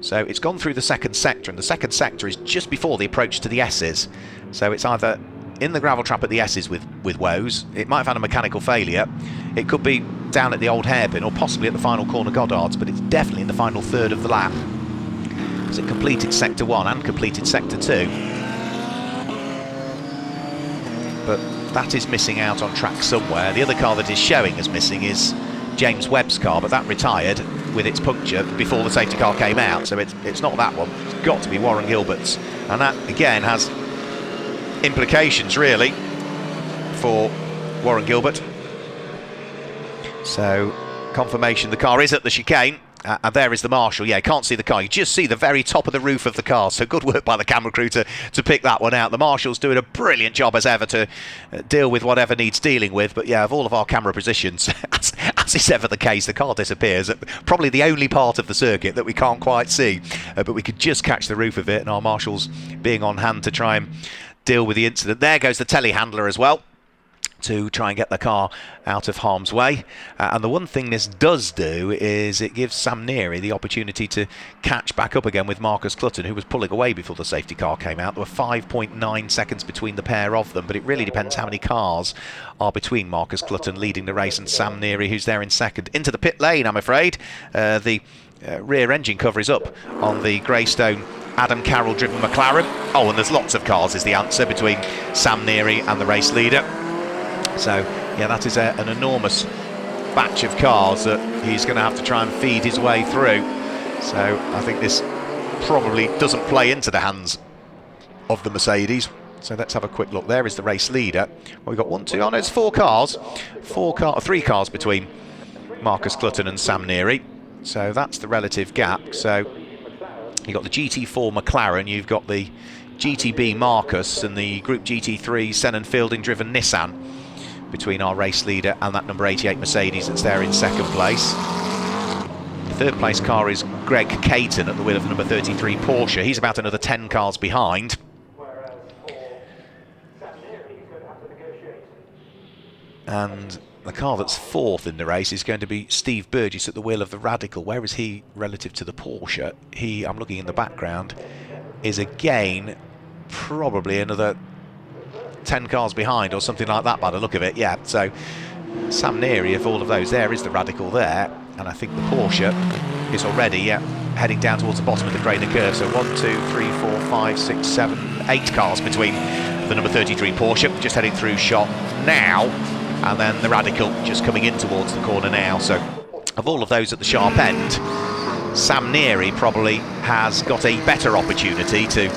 So it's gone through the second sector, and the second sector is just before the approach to the S's. So it's either in the gravel trap at the S's with woes, it might have had a mechanical failure, it could be down at the old hairpin, or possibly at the final corner Goddard's, but it's definitely in the final third of the lap, because it completed sector 1 and completed sector 2. But that is missing out on track somewhere. The other car that is showing as missing is James Webb's car, but that retired with its puncture before the safety car came out, so it's not that one. It's got to be Warren Gilbert's, and that again has implications really for Warren Gilbert. So confirmation the car is at the chicane, and there is the marshal. Yeah, you can't see the car, you just see the very top of the roof of the car, so good work by the camera crew to pick that one out. The marshal's doing a brilliant job as ever to deal with whatever needs dealing with. But yeah, of all of our camera positions, as is ever the case, the car disappears at probably the only part of the circuit that we can't quite see, but we could just catch the roof of it, and our marshals being on hand to try and deal with the incident. There goes the telehandler as well to try and get the car out of harm's way. And the one thing this does do is it gives Sam Neary the opportunity to catch back up again with Marcus Clutton, who was pulling away before the safety car came out. There were 5.9 seconds between the pair of them, but it really depends how many cars are between Marcus Clutton leading the race and Sam Neary, who's there in second. Into the pit lane, I'm afraid. The rear engine cover is up on the Greystone Adam Carroll driven McLaren. Oh, and there's lots of cars is the answer between Sam Neary and the race leader. So yeah, that is an enormous batch of cars that he's going to have to try and feed his way through. So I think this probably doesn't play into the hands of the Mercedes. So let's have a quick look. There is the race leader. Well, we've got it's 4 cars. 3 cars between Marcus Clutton and Sam Neary. So that's the relative gap. So you've got the GT4 McLaren, you've got the GTB Marcus and the Group GT3 Senan Fielding driven Nissan between our race leader and that number 88 Mercedes that's there in second place. The third place car is Greg Caton at the wheel of the number 33 Porsche. He's about another 10 cars behind. And the car that's fourth in the race is going to be Steve Burgess at the wheel of the Radical. Where is he relative to the Porsche? He, I'm looking in the background, is again probably another 10 cars behind or something like that by the look of it. Yeah, so Sam Neary of all of those, there is the Radical there, and I think the Porsche is already heading down towards the bottom of the Craner curve. So 1, 2, 3, 4, 5, 6, 7, 8 cars between the number 33 Porsche just heading through shot now, and then the Radical just coming in towards the corner now. So of all of those at the sharp end, Sam Neary probably has got a better opportunity to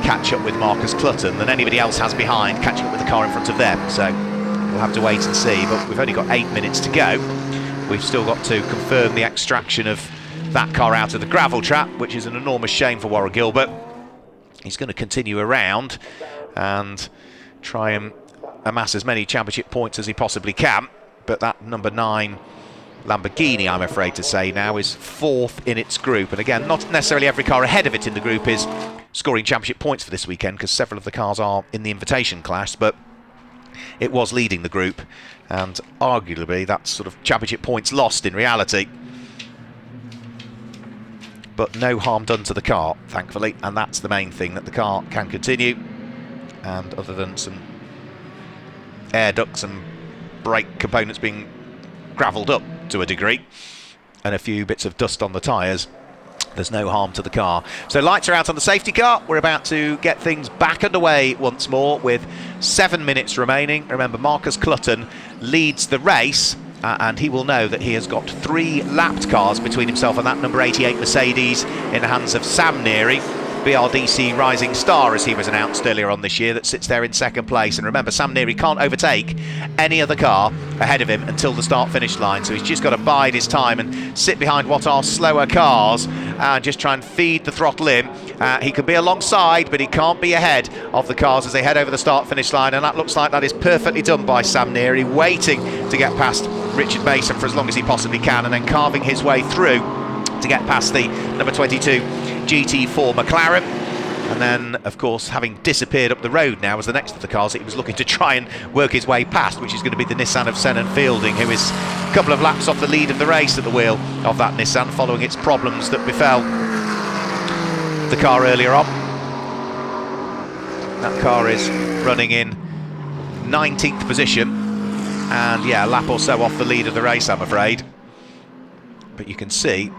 catch up with Marcus Clutton than anybody else has behind, catching up with the car in front of them. So we'll have to wait and see, but we've only got 8 minutes to go. We've still got to confirm the extraction of that car out of the gravel trap, which is an enormous shame for Warren Gilbert. He's going to continue around and try and amass as many championship points as he possibly can, but that number 9 Lamborghini, I'm afraid to say now, is fourth in its group. And again, not necessarily every car ahead of it in the group is scoring championship points for this weekend because several of the cars are in the invitation class, but it was leading the group, and arguably that's sort of championship points lost in reality. But no harm done to the car, thankfully, and that's the main thing, that the car can continue. And other than some air ducts and brake components being gravelled up to a degree, and a few bits of dust on the tyres, there's no harm to the car. So lights are out on the safety car. We're about to get things back underway once more with 7 minutes remaining. Remember, Marcus Clutton leads the race, and he will know that he has got 3 lapped cars between himself and that number 88 Mercedes in the hands of Sam Neary, BRDC Rising Star, as he was announced earlier on this year, that sits there in second place. And remember, Sam Neary can't overtake any other car ahead of him until the start-finish line, so he's just got to bide his time and sit behind what are slower cars and just try and feed the throttle in. He can be alongside, but he can't be ahead of the cars as they head over the start-finish line, and that looks like that is perfectly done by Sam Neary, waiting to get past Richard Mason for as long as he possibly can, and then carving his way through to get past the number 22 GT4 McLaren. And then, of course, having disappeared up the road now as the next of the cars that he was looking to try and work his way past, which is going to be the Nissan of Senan Fielding, who is a couple of laps off the lead of the race at the wheel of that Nissan, following its problems that befell the car earlier on. That car is running in 19th position, and yeah, a lap or so off the lead of the race, I'm afraid. But you can see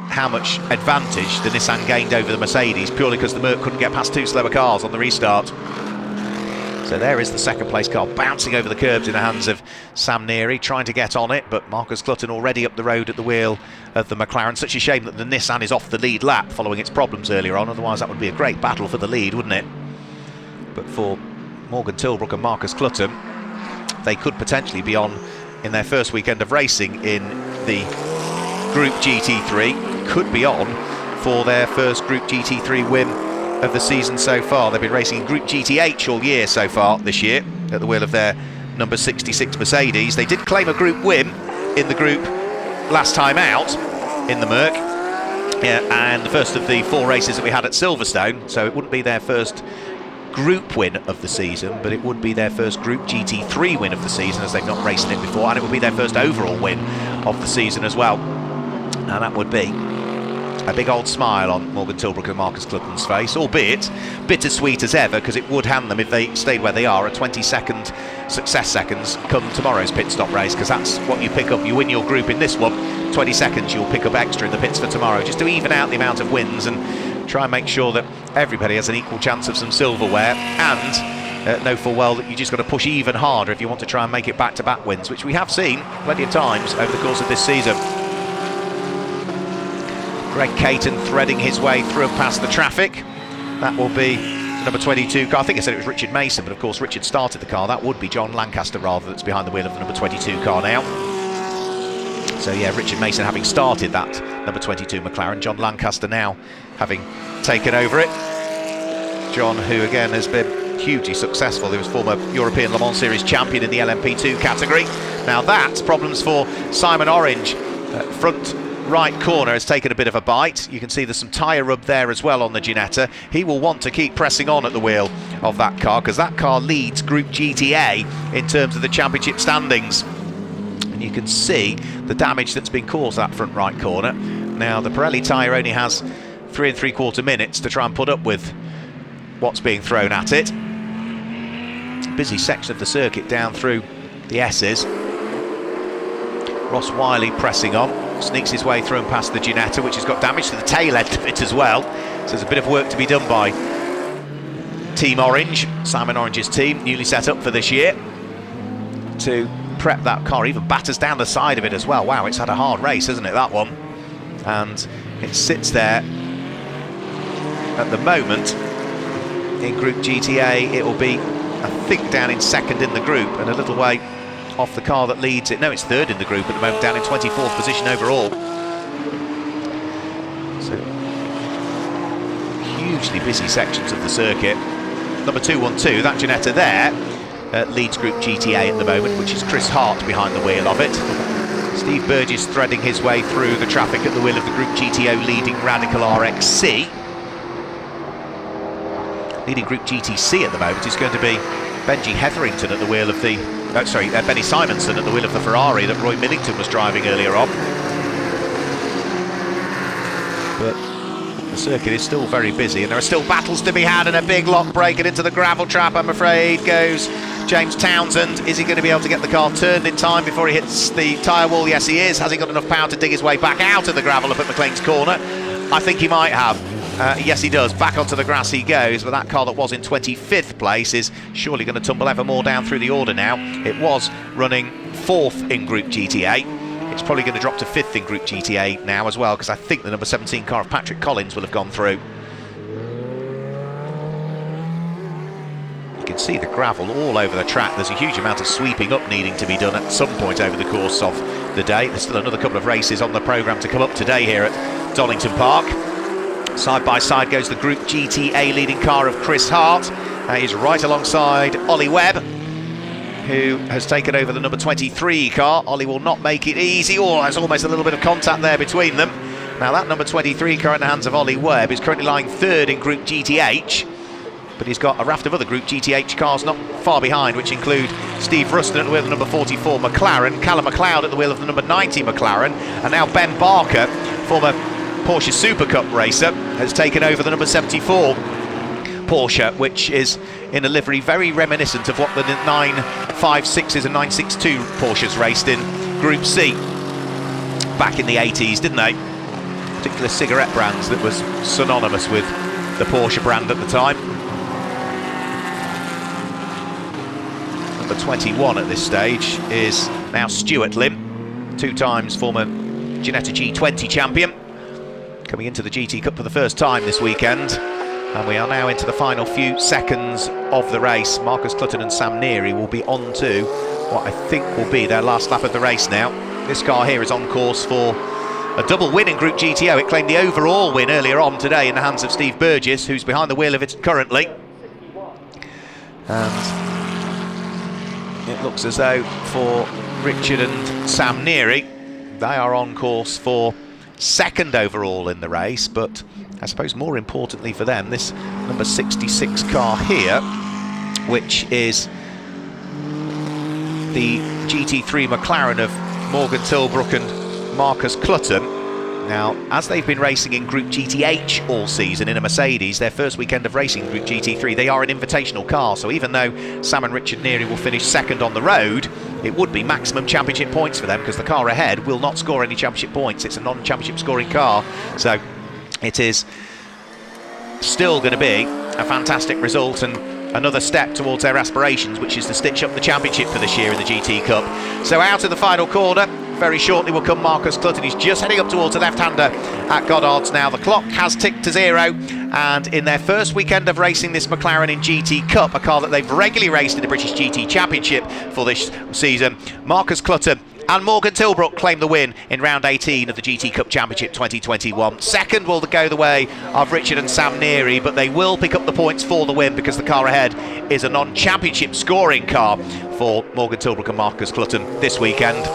how much advantage the Nissan gained over the Mercedes, purely because the Merc couldn't get past 2 slower cars on the restart. So there is the second place car bouncing over the curbs in the hands of Sam Neary, trying to get on it, but Marcus Clutton already up the road at the wheel of the McLaren. Such a shame that the Nissan is off the lead lap following its problems earlier on, otherwise that would be a great battle for the lead, wouldn't it? But for Morgan Tilbrook and Marcus Clutton, they could potentially be on in their first weekend of racing in the Group GT3, could be on for their first Group GT3 win of the season so far. They've been racing in Group GTH all year so far this year at the wheel of their number 66 Mercedes. They did claim a group win in the group last time out in the Merc, and the first of the 4 races that we had at Silverstone, so it wouldn't be their first group win of the season, but it would be their first Group GT3 win of the season, as they've not raced in it before, and it would be their first overall win of the season as well. And that would be a big old smile on Morgan Tilbrook and Marcus Clutton's face, albeit bittersweet as ever, because it would hand them, if they stayed where they are, a 20-second success seconds come tomorrow's pit stop race, because that's what you pick up. You win your group in this one, 20 seconds you'll pick up extra in the pits for tomorrow, just to even out the amount of wins and try and make sure that everybody has an equal chance of some silverware, and know full well that you just got to push even harder if you want to try and make it back-to-back wins, which we have seen plenty of times over the course of this season. Greg Caton threading his way through and past the traffic. That will be the number 22 car. I think I said it was Richard Mason, but of course Richard started the car. That would be John Lancaster rather, that's behind the wheel of the number 22 car now. So yeah, Richard Mason having started that number 22 McLaren. John Lancaster now having taken over it. John, who again has been hugely successful. He was former European Le Mans Series champion in the LMP2 category. Now that's problems for Simon Orange. Front right corner has taken a bit of a bite. You can see there's some tyre rub there as well on the Ginetta. He will want to keep pressing on at the wheel of that car, because that car leads Group GTA in terms of the championship standings. And you can see the damage that's been caused that front right corner. Now the Pirelli tyre only has 3 3/4 minutes to try and put up with what's being thrown at it. Busy section of the circuit down through the S's. Ross Wiley pressing on, sneaks his way through and past the Ginetta, which has got damage to the tail end of it as well. So there's a bit of work to be done by Team Orange, Simon Orange's team, newly set up for this year, to prep that car. Even batters down the side of it as well. Wow, it's had a hard race, hasn't it, that one? And it sits there at the moment in Group GTA. It will be, I think, down in second in the group and a little way off the car that leads it. No, it's third in the group at the moment, down in 24th position overall. So hugely busy sections of the circuit. Number 212, that Ginetta there, leads Group GTA at the moment, which is Chris Hart behind the wheel of it. Steve Burgess threading his way through the traffic at the wheel of the Group GTO leading Radical RXC. leading Group GTC at the moment is going to be Benji Hetherington at the wheel of the... Benny Simonson at the wheel of the Ferrari that Roy Millington was driving earlier on. But the circuit is still very busy, and there are still battles to be had, and a big lock breaking into the gravel trap, I'm afraid, goes James Townsend. Is he going to be able to get the car turned in time before he hits the tyre wall? Yes, he is. Has he got enough power to dig his way back out of the gravel up at McLean's corner? I think he might have. Yes, he does. Back onto the grass he goes, but that car that was in 25th place is surely going to tumble ever more down through the order now. It was running 4th in Group GT8. It's probably going to drop to 5th in Group GT8 now as well, because I think the number 17 car of Patrick Collins will have gone through. You can see the gravel all over the track. There's a huge amount of sweeping up needing to be done at some point over the course of the day. There's still another couple of races on the programme to come up today here at Donington Park. Side by side goes the Group GTA leading car of Chris Hart. He's right alongside Ollie Webb, who has taken over the number 23 car. Ollie will not make it easy. Oh, there's almost a little bit of contact there between them. Now that number 23 car in the hands of Ollie Webb is currently lying 3rd in Group GTH, but he's got a raft of other Group GTH cars not far behind, which include Steve Ruston at the wheel of the number 44 McLaren, Callum McLeod at the wheel of the number 90 McLaren, and now Ben Barker, former Porsche Super Cup racer, has taken over the number 74 Porsche, which is in a livery very reminiscent of what the 956s and 962 Porsches raced in Group C back in the 80s, didn't they? Particular cigarette brands that was synonymous with the Porsche brand at the time. Number 21 at this stage is now Stuart Lim, 2 times former Ginetta G20 champion, coming into the GT Cup for the first time this weekend. And we are now into the final few seconds of the race. Marcus Clutton and Sam Neary will be on to what I think will be their last lap of the race now. This car here is on course for a double win in Group GTO. It claimed the overall win earlier on today in the hands of Steve Burgess, who's behind the wheel of it currently. And it looks as though for Richard and Sam Neary, they are on course for 2nd overall in the race, but I suppose more importantly for them, this number 66 car here, which is the GT3 McLaren of Morgan Tilbrook and Marcus Clutton. Now, as they've been racing in Group GTH all season in a Mercedes, their first weekend of racing Group GT3, they are an invitational car, so even though Sam and Richard Neary will finish 2nd on the road, it would be maximum championship points for them, because the car ahead will not score any championship points. It's a non-championship scoring car, so it is still going to be a fantastic result and another step towards their aspirations, which is to stitch up the championship for this year in the GT Cup. So out of the final corner, very shortly will come Marcus Clutton. He's just heading up towards the left-hander at Goddard's now. The clock has ticked to 0, and in their first weekend of racing this McLaren in GT Cup, a car that they've regularly raced in the British GT Championship for this season, Marcus Clutton and Morgan Tilbrook claim the win in round 18 of the GT Cup Championship 2021. 2nd will go the way of Richard and Sam Neary, but they will pick up the points for the win because the car ahead is a non-championship scoring car for Morgan Tilbrook and Marcus Clutton this weekend.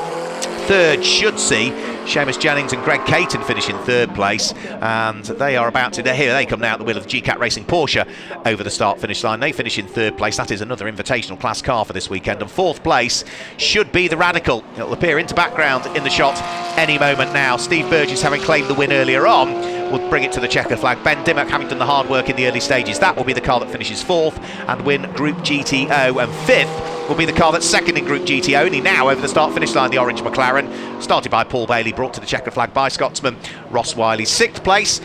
3rd should see Seamus Jennings and Greg Caton finish in 3rd place, and they are about to, here they come now at the wheel of the GCAT Racing Porsche over the start finish line. They finish in 3rd place. That is another invitational class car for this weekend, and 4th place should be the Radical. It'll appear into background in the shot any moment now. Steve Burgess, having claimed the win earlier on, will bring it to the checker flag. Ben Dimmock, having done the hard work in the early stages, that will be the car that finishes 4th and win Group GTO, and 5th will be the car that's 2nd in Group GT, only now over the start-finish line, the orange McLaren, started by Paul Bailey, brought to the checker flag by Scotsman Ross Wiley. 6th place,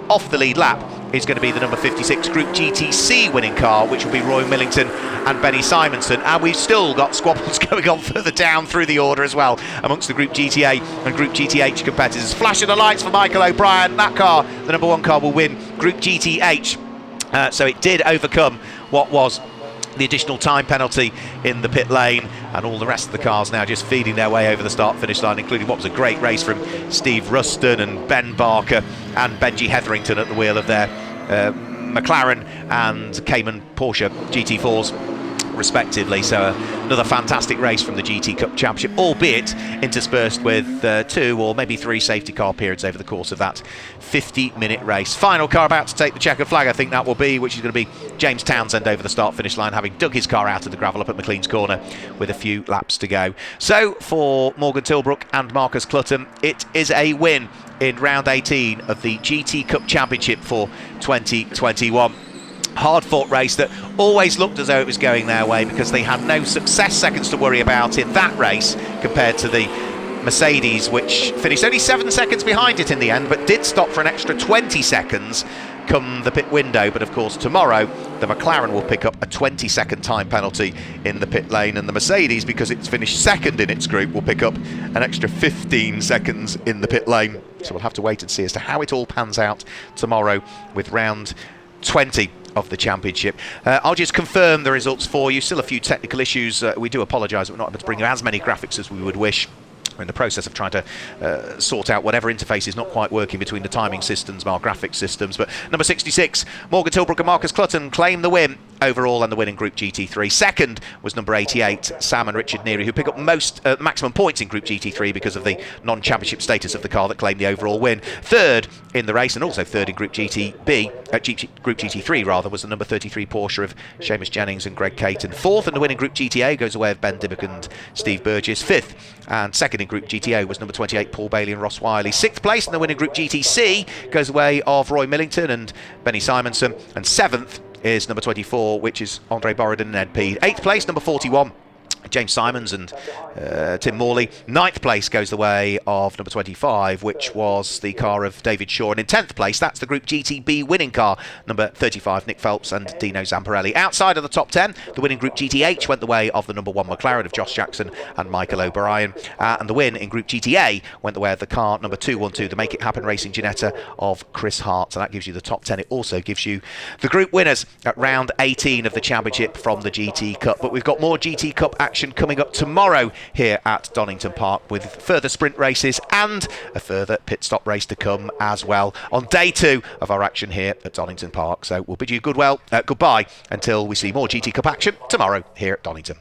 off the lead lap, is going to be the number 56 Group GTC winning car, which will be Roy Millington and Benny Simonson. And we've still got squabbles going on further down through the order as well amongst the Group GTA and Group GTH competitors. Flashing the lights for Michael O'Brien. That car, the number 1 car, will win Group GTH. So it did overcome what was the additional time penalty in the pit lane, and all the rest of the cars now just feeding their way over the start-finish line, including what was a great race from Steve Ruston and Ben Barker and Benji Hetherington at the wheel of their McLaren and Cayman Porsche GT4s respectively. So another fantastic race from the GT Cup Championship, albeit interspersed with 2 or maybe 3 safety car periods over the course of that 50-minute race. Final car about to take the checkered flag, I think that will be, which is going to be James Townsend over the start-finish line, having dug his car out of the gravel up at McLean's Corner with a few laps to go. So for Morgan Tilbrook and Marcus Clutton, it is a win in round 18 of the GT Cup Championship for 2021. Hard-fought race that always looked as though it was going their way, because they had no success seconds to worry about in that race compared to the Mercedes, which finished only 7 seconds behind it in the end, but did stop for an extra 20 seconds come the pit window. But of course tomorrow the McLaren will pick up a 20-second time penalty in the pit lane, and the Mercedes, because it's finished second in its group, will pick up an extra 15 seconds in the pit lane. So we'll have to wait and see as to how it all pans out tomorrow with round 20 of the championship. I'll just confirm the results for you. Still a few technical issues. We do apologise that we're not able to bring you as many graphics as we would wish. We're in the process of trying to sort out whatever interface is not quite working between the timing systems, our graphics systems. But number 66, Morgan Tilbrook and Marcus Clutton claim the win overall and the win in Group GT3. Second was number 88, Sam and Richard Neary, who pick up maximum points in Group GT3 because of the non-championship status of the car that claimed the overall win. Third in the race, and also third in Group Group GT3 rather, was the number 33 Porsche of Seamus Jennings and Greg Caton. Fourth in the win in Group GTA goes away of Ben Dimmock and Steve Burgess. Fifth and second in Group GTO was number 28 Paul Bailey and Ross Wiley. Sixth place in the win in Group GTC goes away of Roy Millington and Benny Simonson. And seventh is number 24, which is Andre Borodin and Ed Peed. Eighth place, number 41, James Simons and Tim Morley. Ninth place goes the way of number 25, which was the car of David Shaw. And in 10th place, that's the Group GTB winning car, number 35, Nick Phelps and Dino Zamparelli. Outside of the top 10, the winning Group GTH went the way of the number 1 McLaren of Josh Jackson and Michael O'Brien. And the win in Group GTA went the way of the car number 212, the Make It Happen Racing Ginetta of Chris Hart. So that gives you the top 10. It also gives you the group winners at round 18 of the championship from the GT Cup. But we've got more GT Cup action coming up tomorrow here at Donington Park, with further sprint races and a further pit stop race to come as well on day 2 of our action here at Donington Park. So we'll bid you goodbye until we see more GT Cup action tomorrow here at Donington.